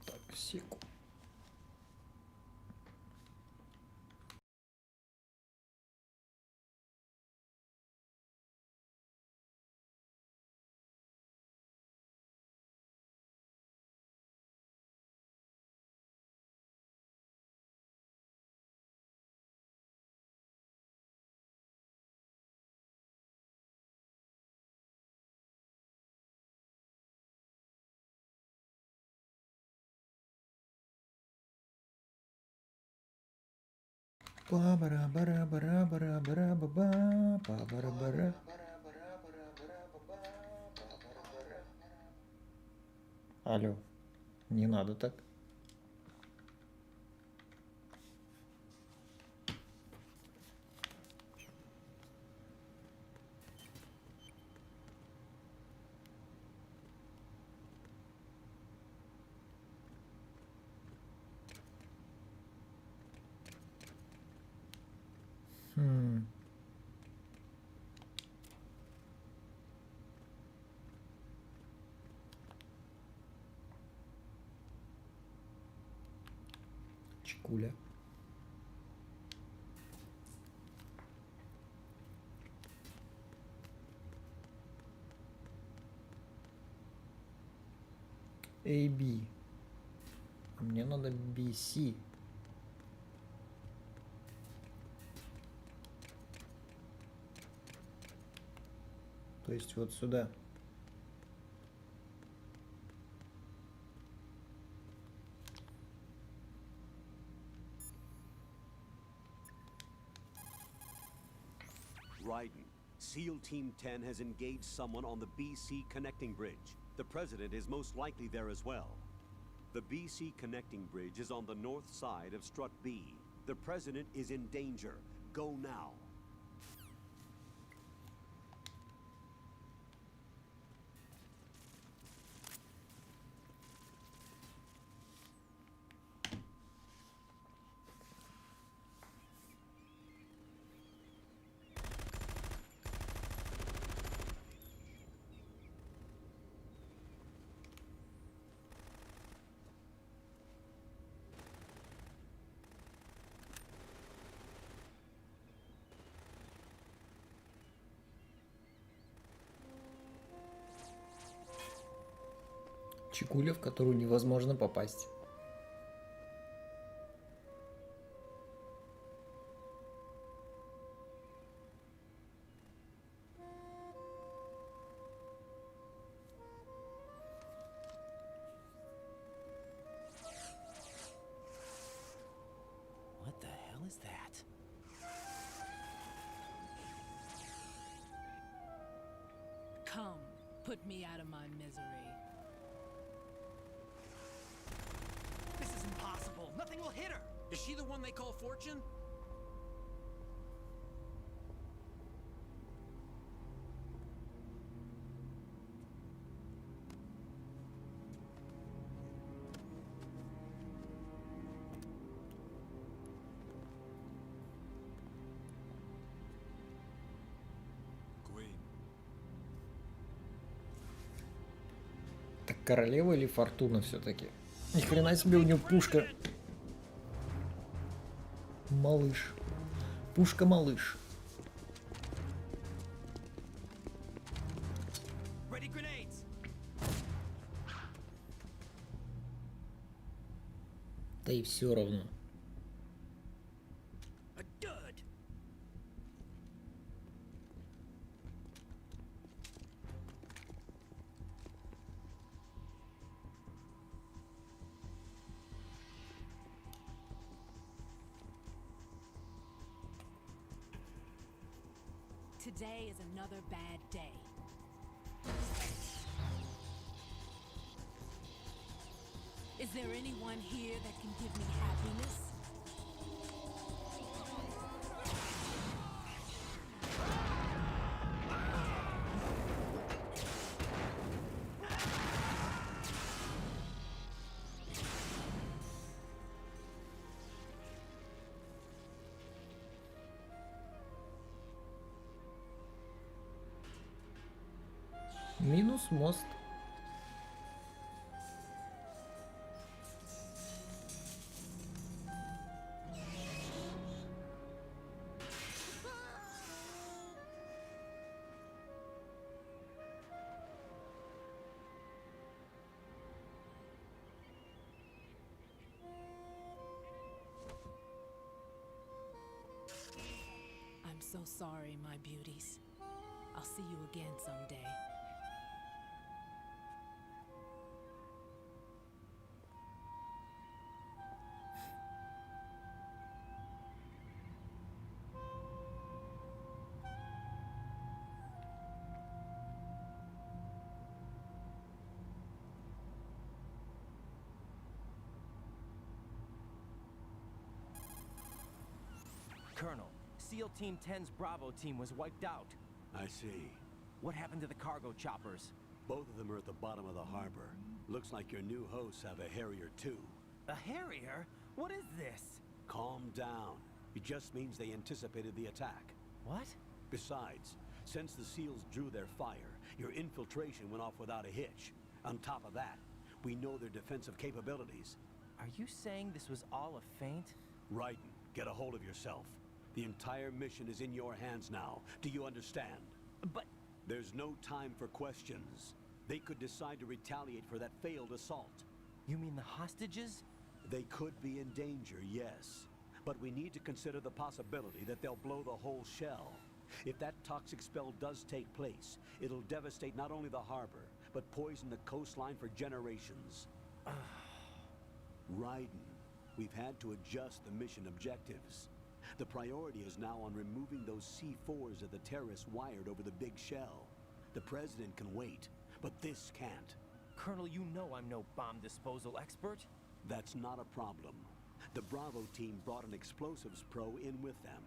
Так, секу. Па-бара-бара-бара-бара-бара-ба-ба, па-бара-бара. Алло, не надо так. Чекуля. AB. А мне надо BC. То есть вот сюда. Raiden, SEAL Team 10 has engaged someone on the BC connecting bridge. The president is most likely there as well. The BC connecting bridge is on the north side of Strut B. The president is in danger. Go now. Чекуля, в которую невозможно попасть. What the hell is that? Come, put me out of my misery. This is impossible. Nothing will hit her. Is she the one they call Fortune? Queen. Так королева или фортуна все-таки? Ни хрена себе, у нее пушка. Малыш. Пушка-малыш. Ready grenades. Да и все равно. A dud. Today is another bad day. Is there anyone here that can give me happiness? Минус мост. I'm so sorry, my beauties. I'll see you again someday. Colonel, SEAL Team 10's Bravo team was wiped out. I see. What happened to the cargo choppers? Both of them are at the bottom of the harbor. Looks like your new hosts have a Harrier too. A Harrier? What is this? Calm down. It just means they anticipated the attack. What? Besides, since the SEALs drew their fire, your infiltration went off without a hitch. On top of that, we know their defensive capabilities. Are you saying this was all a feint? Raiden, get a hold of yourself. The entire mission is in your hands now. Do you understand? But... There's no time for questions. They could decide to retaliate for that failed assault. You mean the hostages? They could be in danger, yes. But we need to consider the possibility that they'll blow the whole shell. If that toxic spell does take place, it'll devastate not only the harbor, but poison the coastline for generations. Raiden, we've had to adjust the mission objectives. The priority is now on removing those C4s that the terrorists wired over the big shell. The president can wait, but this can't. Colonel, you know I'm no bomb disposal expert. That's not a problem. The Bravo team brought an explosives pro in with them.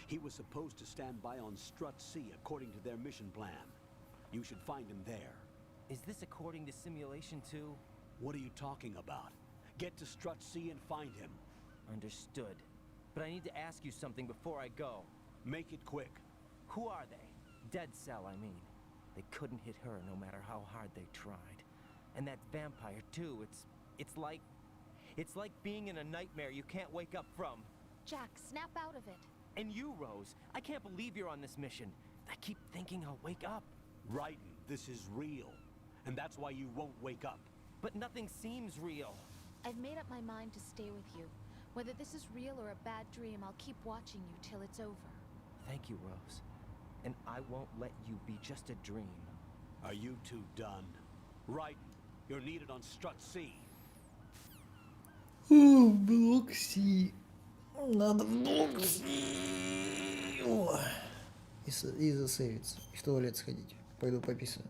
He was supposed to stand by on Strut C according to their mission plan. You should find him there. Is this according to simulation too? What are you talking about? Get to Strut C and find him. Understood. But I need to ask you something before I go. Make it quick. Who are they? Dead Cell, I mean. They couldn't hit her no matter how hard they tried. And that vampire too, it's like being in a nightmare you can't wake up from. Jack, snap out of it. And you, Rose, I can't believe you're on this mission. I keep thinking I'll wake up. Raiden, this is real. And that's why you won't wake up. But nothing seems real. I've made up my mind to stay with you. Whether this is real or a bad dream, I'll keep watching you till it's over. Thank you, Rose. And I won't let you be just a dream. Are you two done? Raiden, you're needed on Strut C. Блок Си. Надо в блок Си. И засейвиться. И в туалет сходить. Пойду пописаю.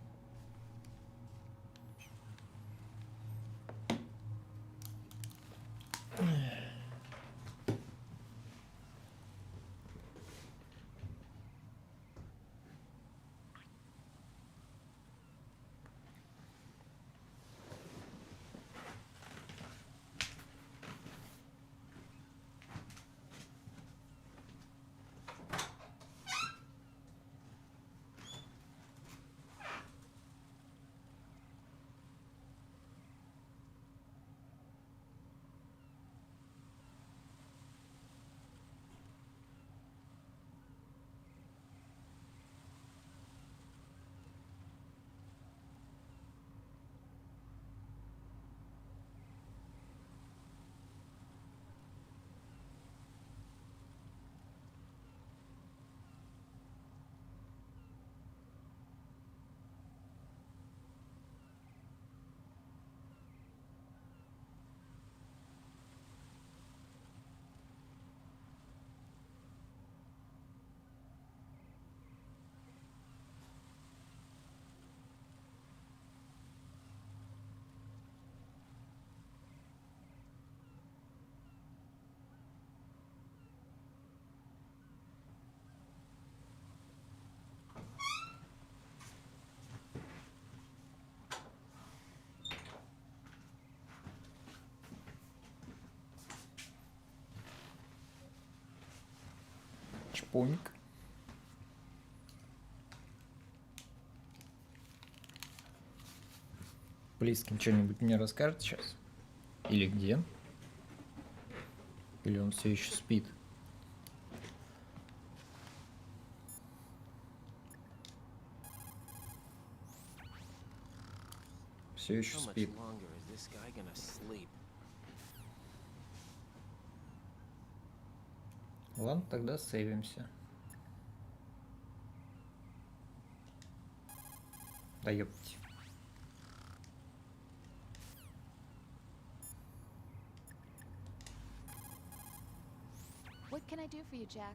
Чпоник. Близким что-нибудь мне расскажет сейчас? Или где? Или он все еще спит? Все еще спит. Ладно, тогда сейвимся. Да ёпть. What can I do for you, Jack?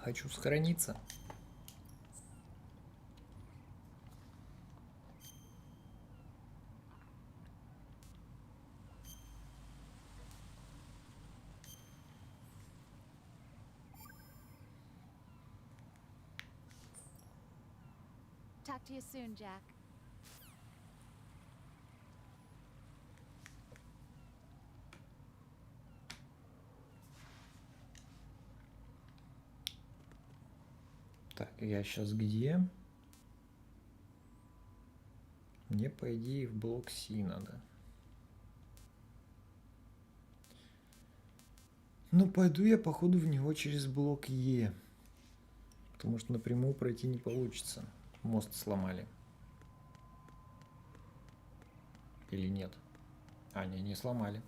Хочу сохраниться. Talk to you soon, Jack. Так, я сейчас где? Мне, по идее, в блок Си надо. Ну, пойду я, походу, в него через блок Е. Потому что напрямую пройти не получится. Мост сломали. Или нет? А, не сломали.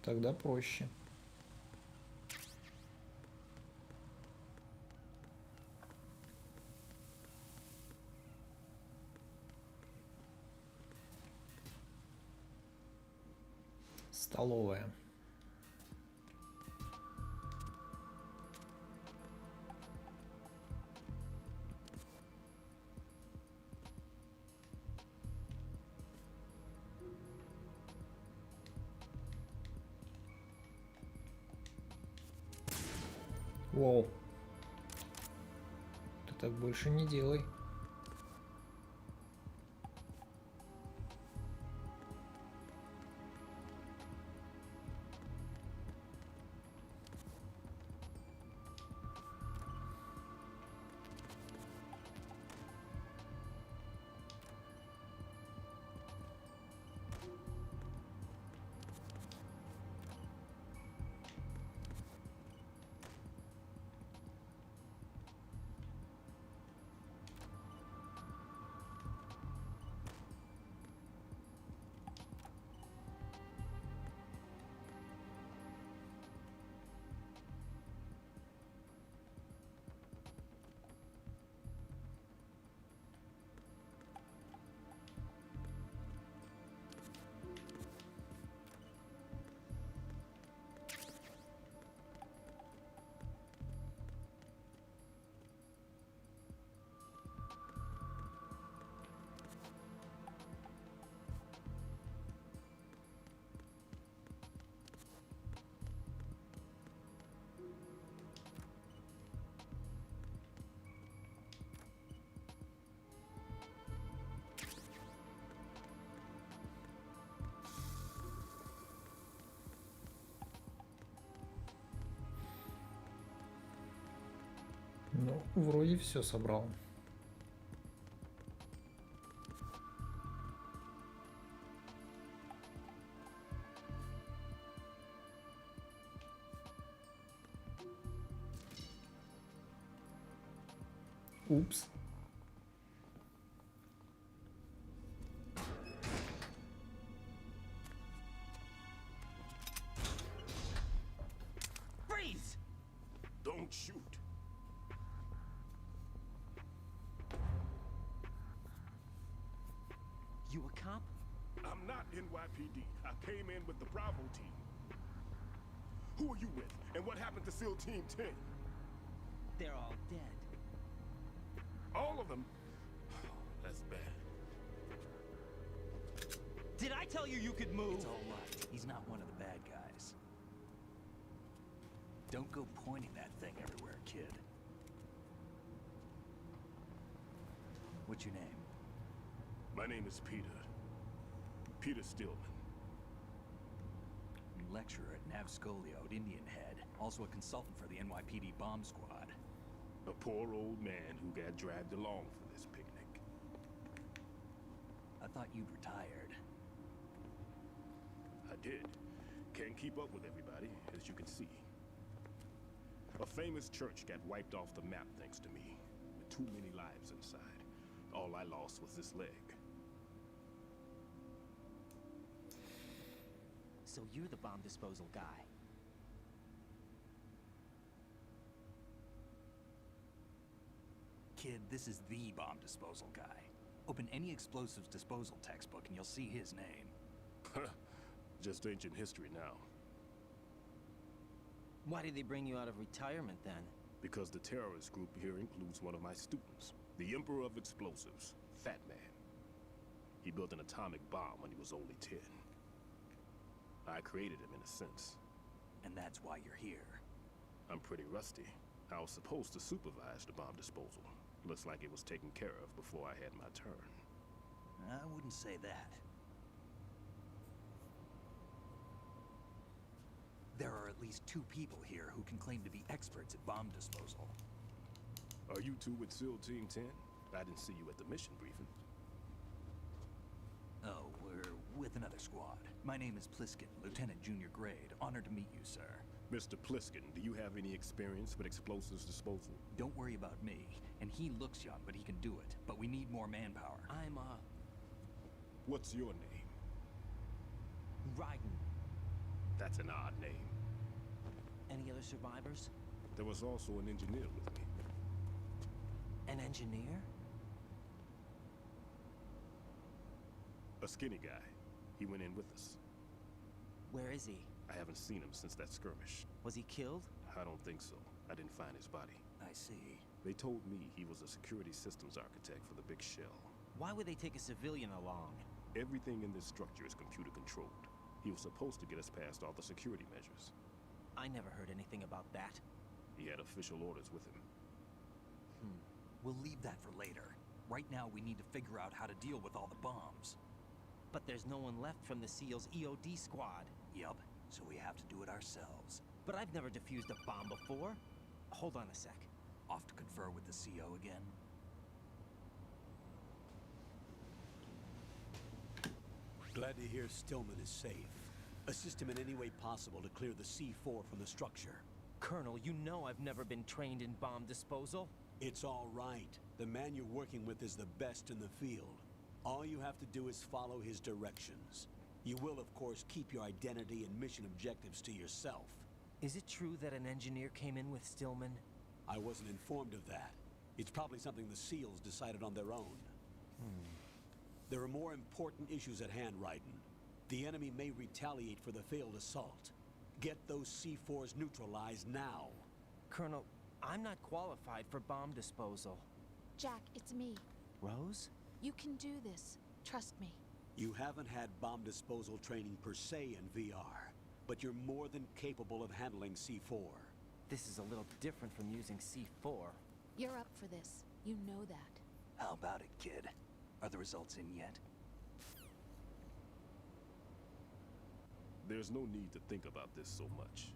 Тогда проще. Столовая. Воу. Ты так больше не делай. Ну, вроде все собрал. Упс. Freeze! Don't shoot. You a cop? I'm not NYPD. I came in with the Bravo team. Who are you with? And what happened to SEAL Team 10? They're all dead. All of them? That's bad. Did I tell you you could move? It's all right. He's not one of the bad guys. Don't go pointing that thing everywhere, kid. What's your name? My name is Peter. Peter Stillman. Lecturer at Nav Scolio at Indian Head. Also a consultant for the NYPD bomb squad. A poor old man who got dragged along for this picnic. I thought you'd retired. I did. Can't keep up with everybody, as you can see. A famous church got wiped off the map thanks to me, with too many lives inside. All I lost was this leg. So you're the bomb disposal guy. Kid, this is the bomb disposal guy. Open any explosives disposal textbook and you'll see his name. Just ancient history now. Why did they bring you out of retirement then? Because the terrorist group here includes one of my students, the Emperor of Explosives, Fat Man. He built an atomic bomb when he was only 10. I created him in a sense. And that's why you're here. I'm pretty rusty. I was supposed to supervise the bomb disposal. Looks like it was taken care of before I had my turn. I wouldn't say that. There are at least 2 people here who can claim to be experts at bomb disposal. Are you two with SEAL Team 10? I didn't see you at the mission briefing. Oh, we're with another squad. My name is Pliskin, Lieutenant Junior Grade. Honored to meet you, sir. Mr. Pliskin, do you have any experience with explosives disposal? Don't worry about me. And he looks young, but he can do it. But we need more manpower. What's your name? Raiden. That's an odd name. Any other survivors? There was also an engineer with me. An engineer? A skinny guy. He went in with us. Where is he? I haven't seen him since that skirmish. Was he killed? I don't think so. I didn't find his body. I see. They told me he was a security systems architect for the big shell. Why would they take a civilian along? Everything in this structure is computer controlled. He was supposed to get us past all the security measures. I never heard anything about that. He had official orders with him. We'll leave that for later. Right now, we need to figure out how to deal with all the bombs. But there's no one left from the SEAL's EOD squad. Yup, so we have to do it ourselves. But I've never defused a bomb before. Hold on a sec. Off to confer with the CO again? Glad to hear Stillman is safe. Assist him in any way possible to clear the C4 from the structure. Colonel, you know I've never been trained in bomb disposal. It's all right. The man you're working with is the best in the field. All you have to do is follow his directions. You will, of course, keep your identity and mission objectives to yourself. Is it true that an engineer came in with Stillman? I wasn't informed of that. It's probably something the SEALs decided on their own. There are more important issues at hand, Raiden. The enemy may retaliate for the failed assault. Get those C4s neutralized now. Colonel, I'm not qualified for bomb disposal. Jack, it's me. Rose? You can do this. Trust me. You haven't had bomb disposal training per se in VR, but you're more than capable of handling C4. This is a little different from using C4. You're up for this. You know that. How about it, kid? Are the results in yet? There's no need to think about this so much.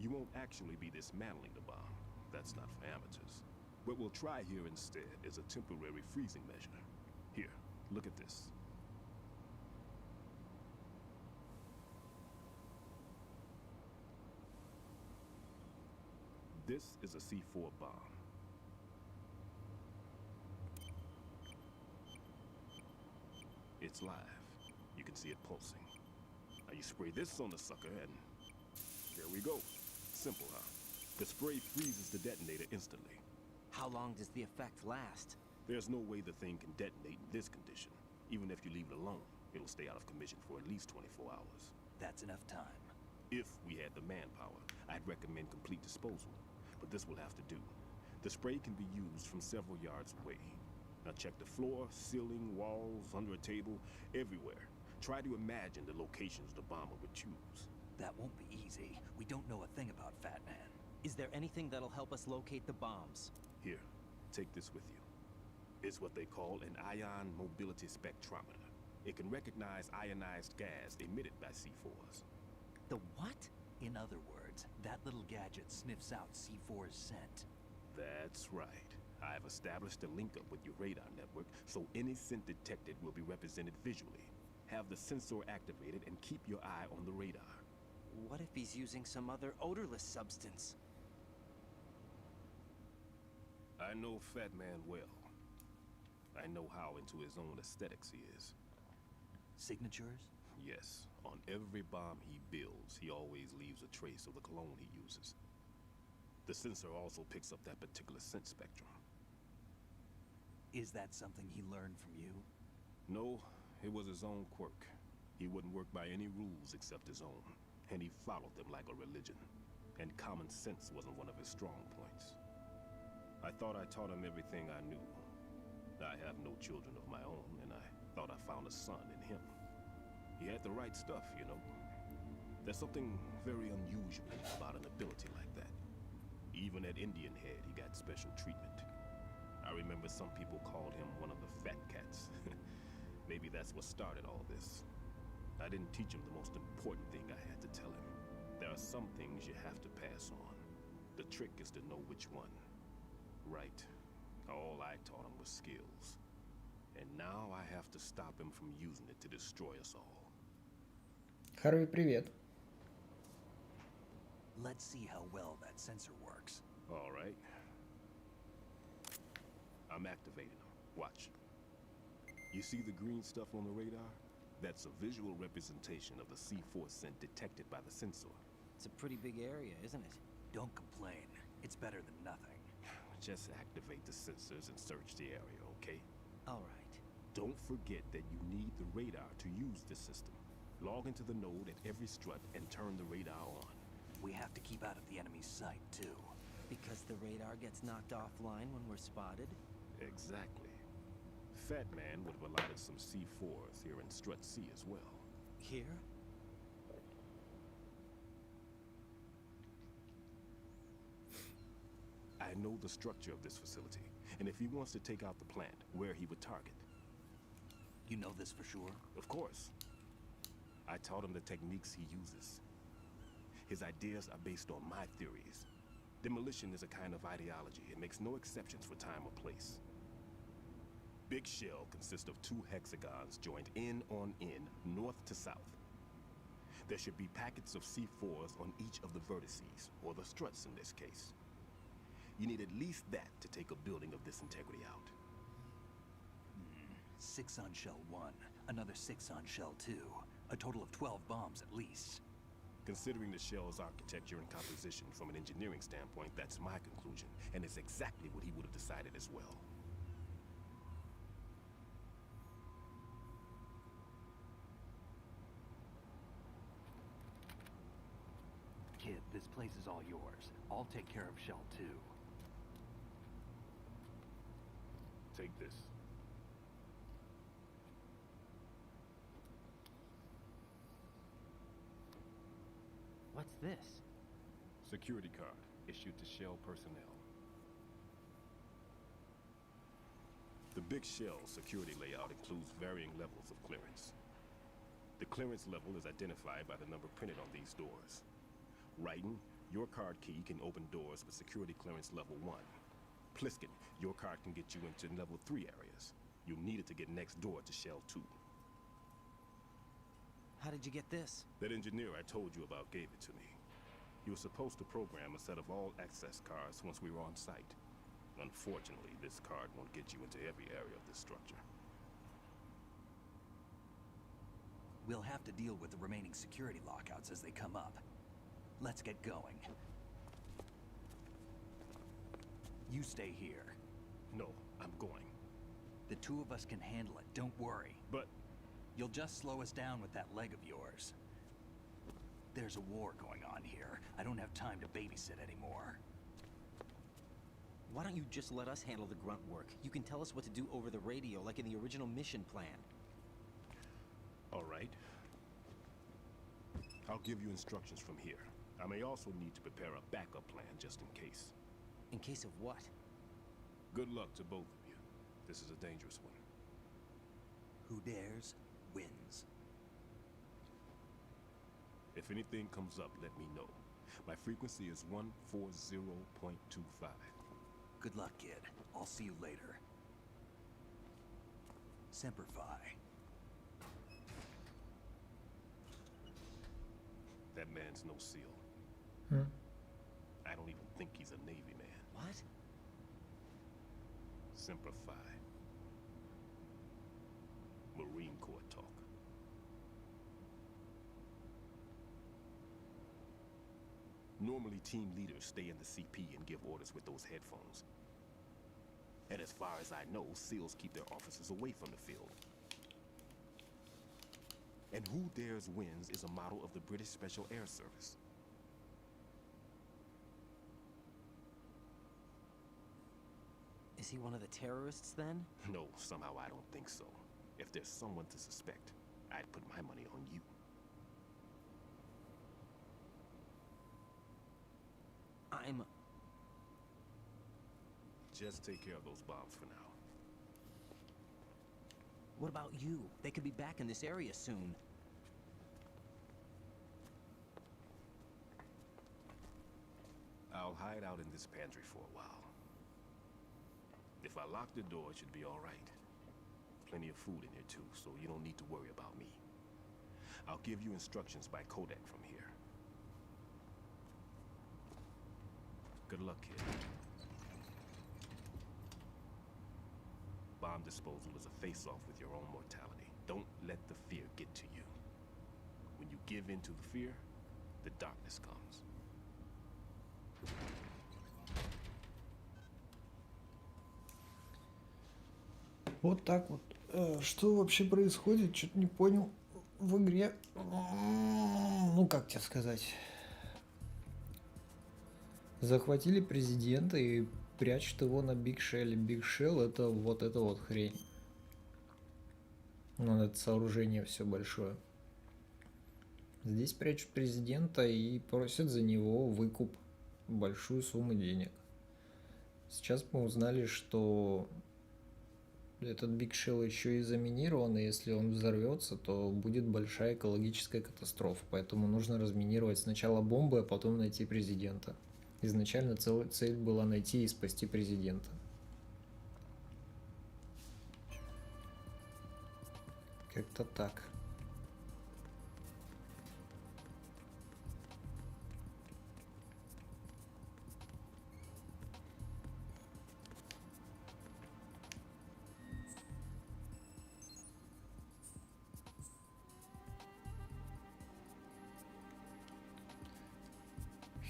You won't actually be dismantling the bomb. That's not for amateurs. What we'll try here instead is a temporary freezing measure. Here, look at this. This is a C4 bomb. It's live. You can see it pulsing. Now you spray this on the sucker and there we go. Simple, huh? The spray freezes the detonator instantly. How long does the effect last? There's no way the thing can detonate in this condition. Even if you leave it alone, it'll stay out of commission for at least 24 hours. That's enough time. If we had the manpower, I'd recommend complete disposal. But this will have to do. The spray can be used from several yards away. Now check the floor, ceiling, walls, under a table, everywhere. Try to imagine the locations the bomber would choose. That won't be easy. We don't know a thing about Fat Man. Is there anything that'll help us locate the bombs? Here, take this with you. It's what they call an ion mobility spectrometer. It can recognize ionized gas emitted by C4s. The what? In other words, that little gadget sniffs out C4's scent. That's right. I've established a link up with your radar network, so any scent detected will be represented visually. Have the sensor activated and keep your eye on the radar. What if he's using some other odorless substance? I know Fat Man well. I know how into his own aesthetics he is. Signatures? Yes. On every bomb he builds, he always leaves a trace of the cologne he uses. The sensor also picks up that particular scent spectrum. Is that something he learned from you? No, it was his own quirk. He wouldn't work by any rules except his own, and he followed them like a religion. And common sense wasn't one of his strong points. I thought I taught him everything I knew. I have no children of my own, and I thought I found a son in him. He had the right stuff, you know. There's something very unusual about an ability like that. Even at Indian Head, he got special treatment. I remember some people called him one of the fat cats. Maybe that's what started all this. I didn't teach him the most important thing I had to tell him. There are some things you have to pass on. The trick is to know which one. Right. All I taught him was skills. And now I have to stop him from using it to destroy us all. Харви, привет. Let's see how well that sensor works. All right. I'm activating them. Watch. You see the green stuff on the radar? That's a visual representation of the C4 scent detected by the sensor. It's a pretty big area, isn't it? Don't complain. It's better than nothing. Just activate the sensors and search the area, okay? All right. Don't forget that you need the radar to use this system. Log into the node at every strut and turn the radar on. We have to keep out of the enemy's sight, too. Because the radar gets knocked offline when we're spotted? Exactly. Fat Man would have allotted some C4s here in Strut C as well. Here? I know the structure of this facility, and if he wants to take out the plant, where he would target. You know this for sure? Of course. I taught him the techniques he uses. His ideas are based on my theories. Demolition is a kind of ideology. It makes no exceptions for time or place. Big shell consists of 2 hexagons joined in on in, north to south. There should be packets of C4s on each of the vertices, or the struts in this case. You need at least that to take a building of this integrity out. 6 on shell 1, another 6 on shell 2. A total of 12 bombs at least. Considering the shell's architecture and composition from an engineering standpoint, that's my conclusion, and it's exactly what he would have decided as well. Kid, this place is all yours. I'll take care of shell 2. Take this. What's this? Security card, issued to Shell personnel. The Big Shell security layout includes varying levels of clearance. The clearance level is identified by the number printed on these doors. Writing, your card key can open doors with security clearance level 1. Pliskin, your card can get you into level 3 areas. You'll need it to get next door to Shell 2. How did you get this? That engineer I told you about gave it to me. He was supposed to program a set of all access cards once we were on site. Unfortunately, this card won't get you into every area of this structure. We'll have to deal with the remaining security lockouts as they come up. Let's get going. You stay here. No, I'm going. The 2 of us can handle it, don't worry. But... You'll just slow us down with that leg of yours. There's a war going on here. I don't have time to babysit anymore. Why don't you just let us handle the grunt work? You can tell us what to do over the radio, like in the original mission plan. All right. I'll give you instructions from here. I may also need to prepare a backup plan just in case. In case of what? Good luck to both of you. This is a dangerous one. Who dares, wins. If anything comes up, let me know. My frequency is 140.25. Good luck, kid. I'll see you later. Semper Fi. That man's no SEAL. I don't even think he's a Navy man. What? Semper Fi. Marine Corps talk. Normally, team leaders stay in the CP and give orders with those headphones. And as far as I know, SEALs keep their officers away from the field. And Who Dares Wins is a model of the British Special Air Service. Is he one of the terrorists, then? No, somehow I don't think so. If there's someone to suspect, I'd put my money on you. Just take care of those bombs for now. What about you? They could be back in this area soon. I'll hide out in this pantry for a while. If I lock the door, it should be all right. Plenty of food in here too, so you don't need to worry about me. I'll give you instructions by Kodak from here. Good luck, kid. Bomb disposal is a face-off with your own mortality. Don't let the fear get to you. When you give in to the fear, the darkness comes. Вот так вот. Что вообще происходит? Что-то не понял в игре. Ну, как тебе сказать? Захватили президента и прячут его на Биг Шелле. Биг Шелл это вот хрень. Ну, это сооружение все большое. Здесь прячут президента и просят за него выкуп. Большую сумму денег. Сейчас мы узнали, что этот Биг Шелл еще и заминирован, и если он взорвется, то будет большая экологическая катастрофа. Поэтому нужно разминировать сначала бомбы, а потом найти президента. Изначально цель была найти и спасти президента. Как-то так.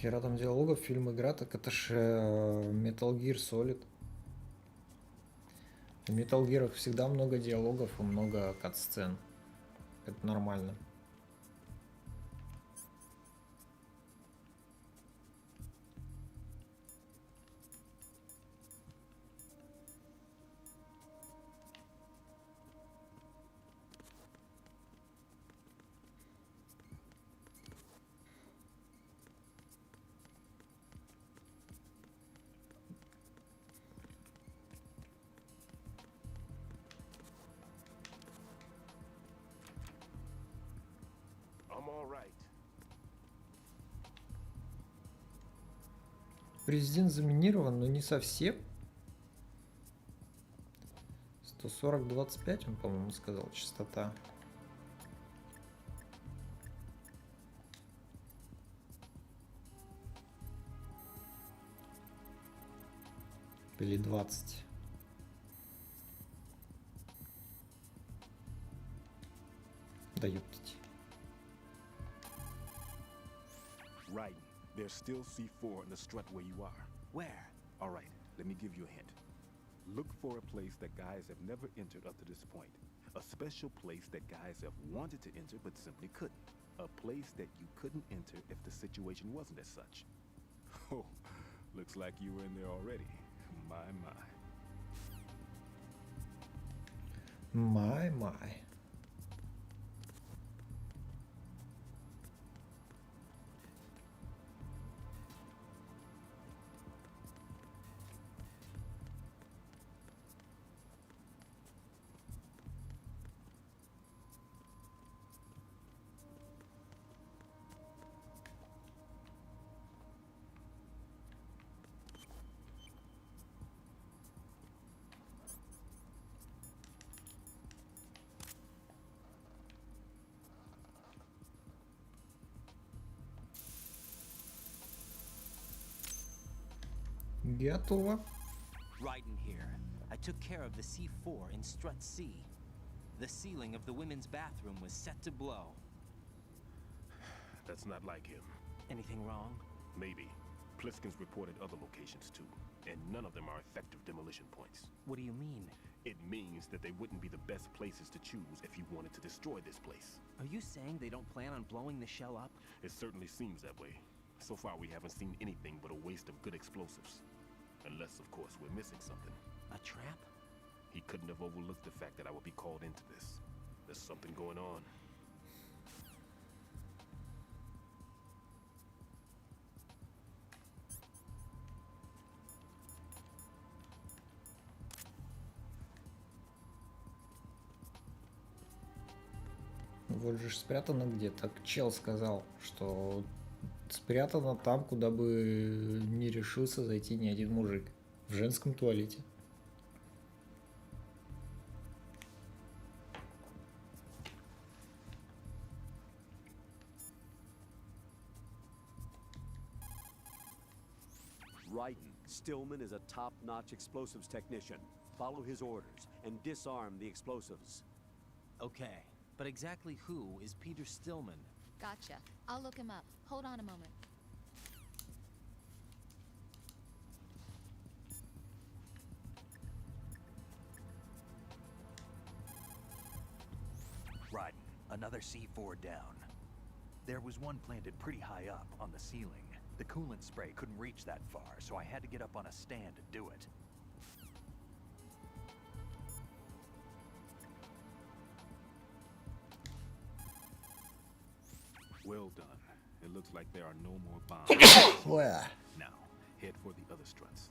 Хера там диалогов, фильм, игра, так это ж Metal Gear Solid. В Metal Gear всегда много диалогов и много кат-сцен. Это нормально. Президент заминирован, но не совсем. 140-25 он, по-моему, сказал, частота. Или 20. Да ёптать. Right. There's still C4 in the strut where you are. Where? All right, let me give you a hint. Look for a place that guys have never entered up to this point. A special place that guys have wanted to enter but simply couldn't. A place that you couldn't enter if the situation wasn't as such. Oh, looks like you were in there already. My. My. Готово. Right in here. I took care of the C4 in strut C. The ceiling of the women's bathroom was set to blow. That's not like him. Anything wrong? Maybe. Pliskin's reported other locations too, and none of them are effective demolition points. What do you mean? It means that they wouldn't be the best places to choose if you wanted to destroy this place. Are you saying they don't plan on blowing the shell up? It certainly seems that way. So far we haven't seen anything but a waste of good explosives. Unless, of course, we're missing something. A trap? He couldn't have overlooked the fact that I would be called into this. There's something going on. Вот же спрятано где-то. Чел сказал, что спрятано там, куда бы не решился зайти ни один мужик. В женском туалете. Raiden, Stillman is a top-notch explosives technician. Follow his orders and disarm the explosives. Okay, but exactly who is Peter Stillman? Gotcha. I'll look him up. Hold on a moment. Raiden, another C4 down. There was one planted pretty high up on the ceiling. The coolant spray couldn't reach that far, so I had to get up on a stand to do it. Well done. It looks like there are no more bombs. Well. Now, head for the other struts.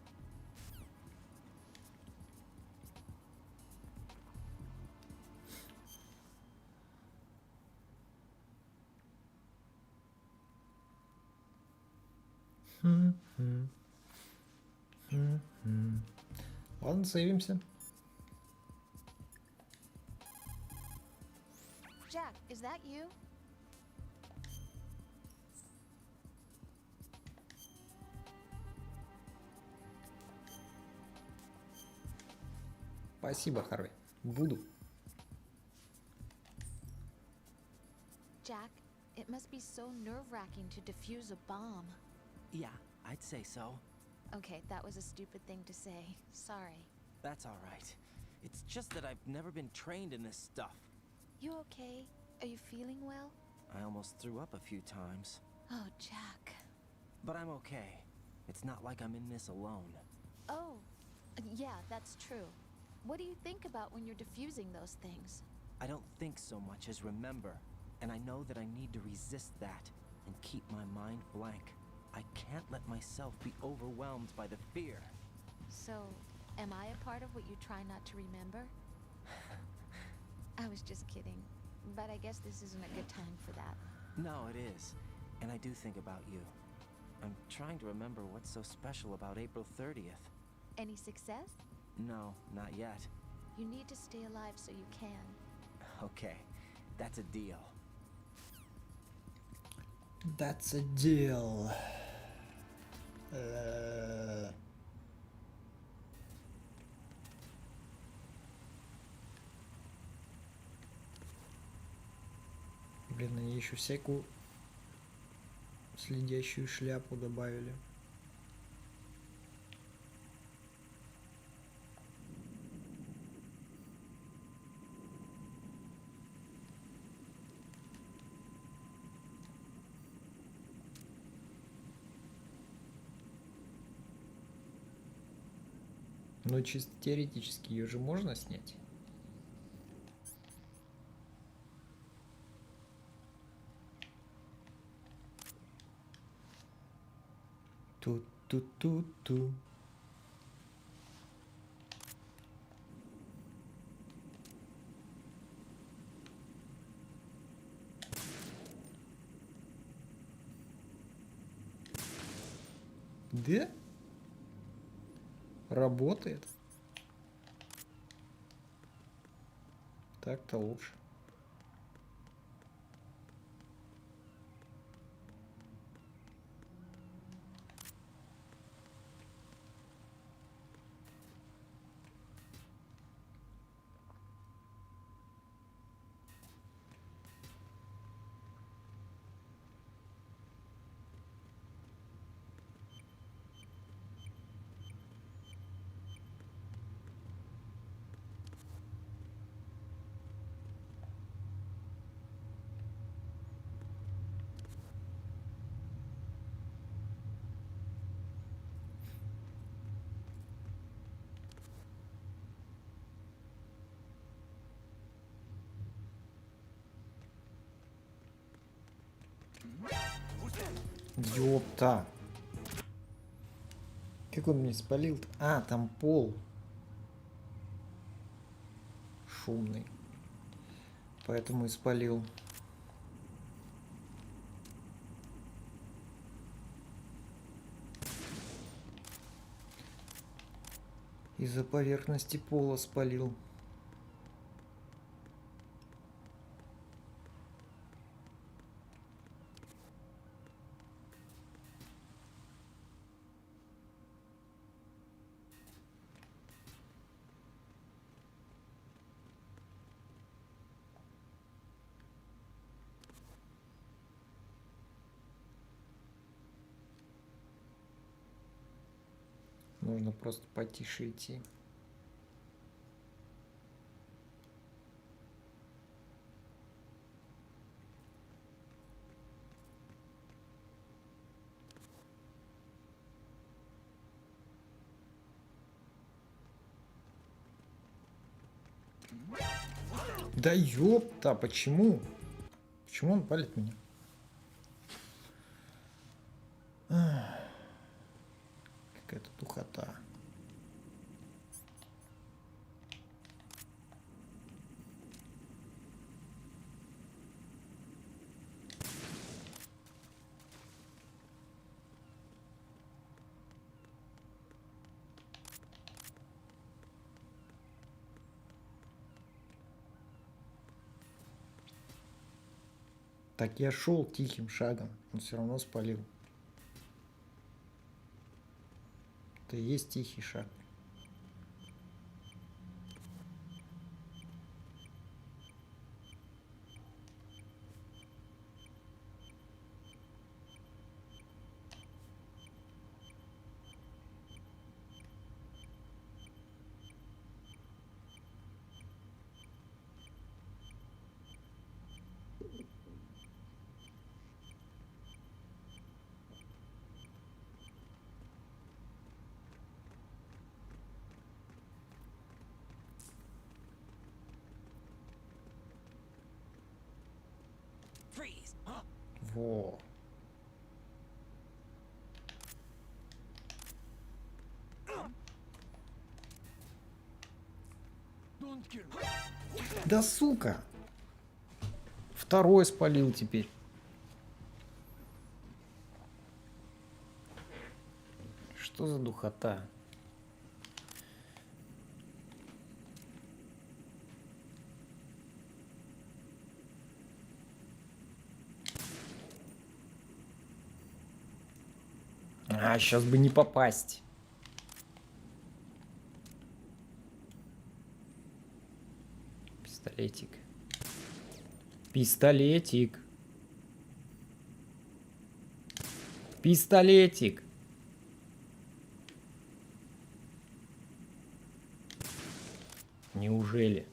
Ладно, сейвимся. Jack, is that you? Спасибо, Харви. Буду. Jack, it must be so nerve-wracking to defuse a bomb. Yeah, I'd say so. Okay, that was a stupid thing to say. Sorry. That's all right. It's just that I've never been trained in this stuff. You okay? Are you feeling well? I almost threw up a few times. Oh, Jack. But I'm okay. It's not like I'm in this alone. Oh, yeah, that's true. What do you think about when you're defusing those things? I don't think so much as remember. And I know that I need to resist that and keep my mind blank. I can't let myself be overwhelmed by the fear. So, am I a part of what you try not to remember? I was just kidding. But I guess this isn't a good time for that. No, it is. And I do think about you. I'm trying to remember what's so special about April 30th. Any success? No, not yet. You need to stay alive so you can. Okay, that's a deal. That's a deal. Блин, они еще всякую следящую шляпу добавили. Но чисто теоретически ее же можно снять. Ту-ту-ту-ту. Да? Работает. Так-то лучше. Ёпта. Как он мне спалил-то? А, там пол. Шумный. Поэтому и спалил. Из-за поверхности пола спалил. Нужно просто потише идти. Да ёпта, почему? Почему он палит меня? Какая-то духота. Так я шел тихим шагом, он все равно спалил. Это и есть тихий шаг. Во. Да сука! Второй спалил теперь. Что за духота? А, сейчас бы не попасть. Пистолетик. Пистолетик. Пистолетик. Неужели?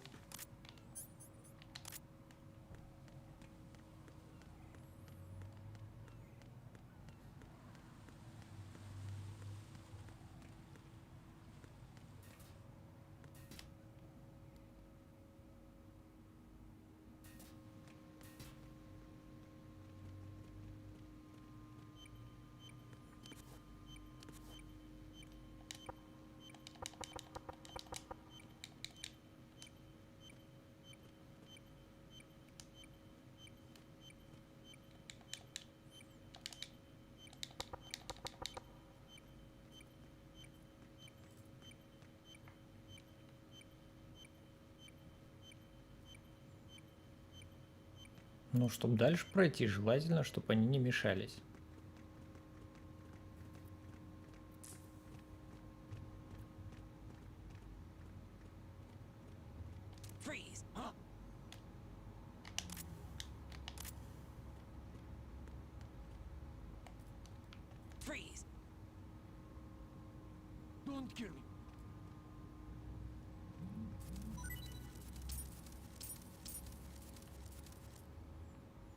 Ну, чтобы дальше пройти, желательно, чтобы они не мешались. Don't kill me.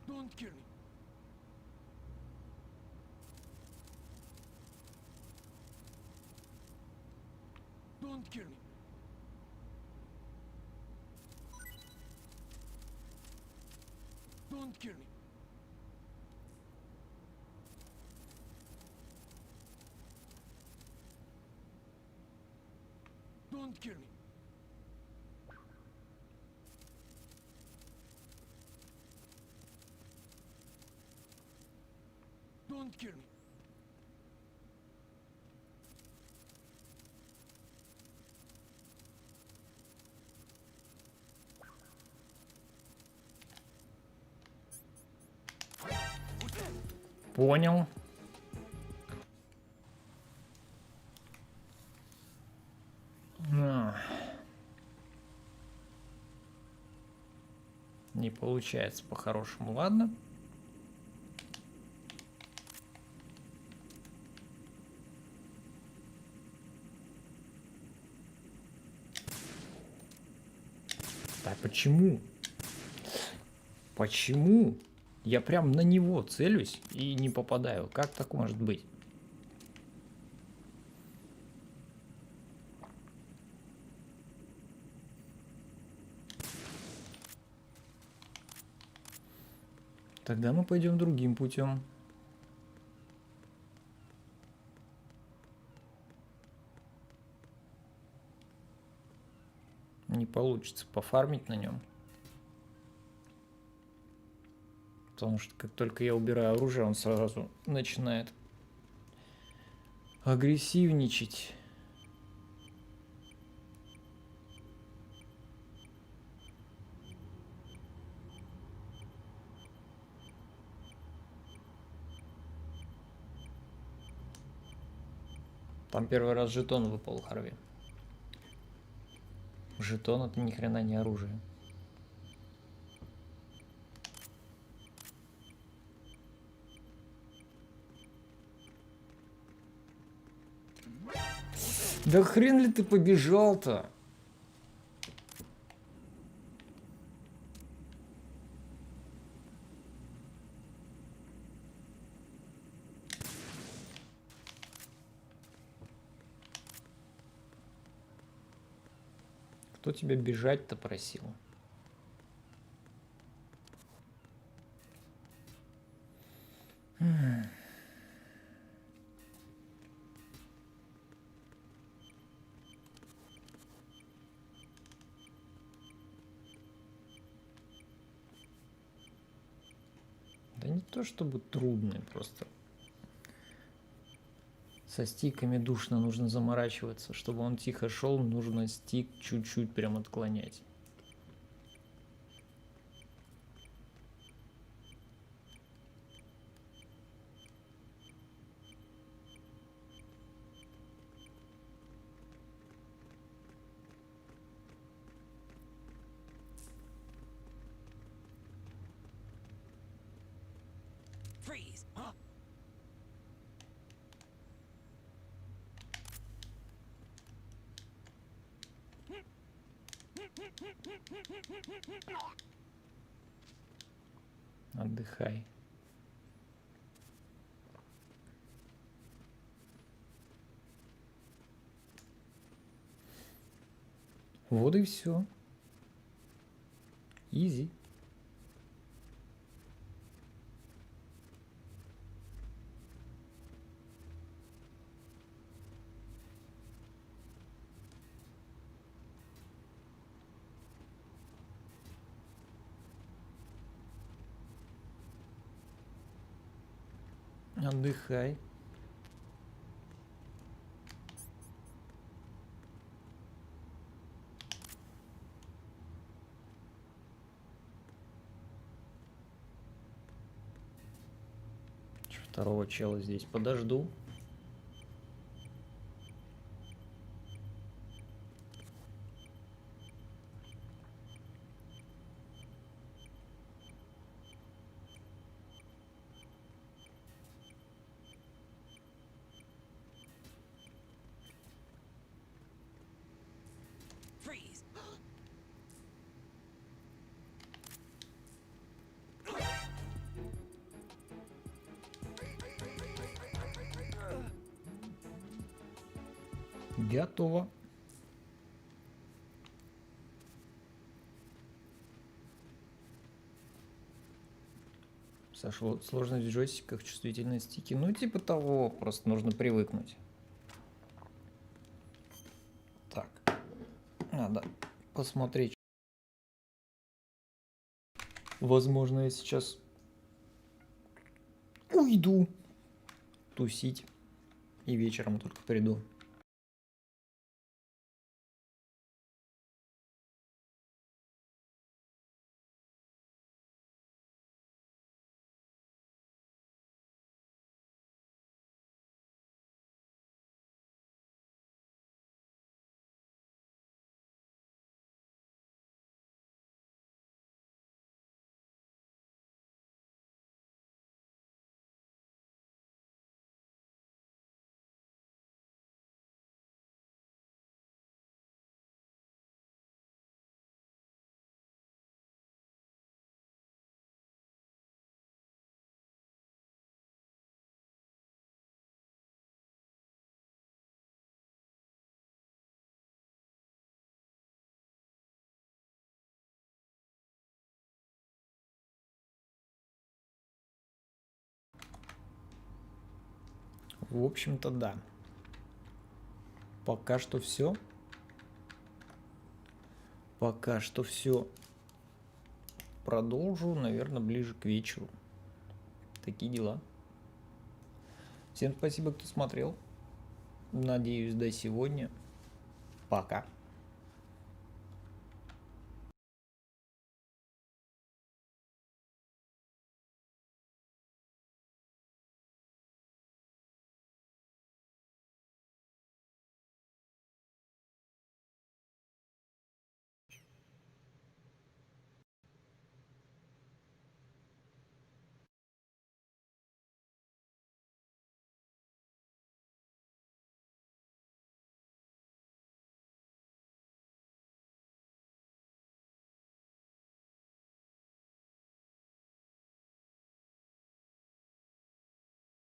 Don't kill me. Don't kill me. Don't kill me. Don't kill me. Понял. Не получается по-хорошему, ладно. А почему? Почему? Я прям на него целюсь и не попадаю. Как так может быть? Тогда мы пойдем другим путем. Не получится пофармить на нем. Потому что как только я убираю оружие, он сразу начинает агрессивничать. Там первый раз жетон выпал, Харви. Жетон — это ни хрена не оружие. Да хрен ли ты побежал-то? Кто тебя бежать-то просил? Да не то чтобы трудный, просто со стиками душно, нужно заморачиваться. Чтобы он тихо шел, нужно стик чуть-чуть прям отклонять. Freeze! Huh? Отдыхай. Вот и все. Изи. Отдыхай. Второго чела здесь подожду. Freeze! Готово. Сошло сложность в джойстиках, чувствительность стики. Ну, типа того, просто нужно привыкнуть. Так, надо посмотреть. Возможно, я сейчас уйду тусить и вечером только приду. В общем-то, да. Пока что все. Пока что все. Продолжу, наверное, ближе к вечеру. Такие дела. Всем спасибо, кто смотрел. Надеюсь, до сегодня. Пока.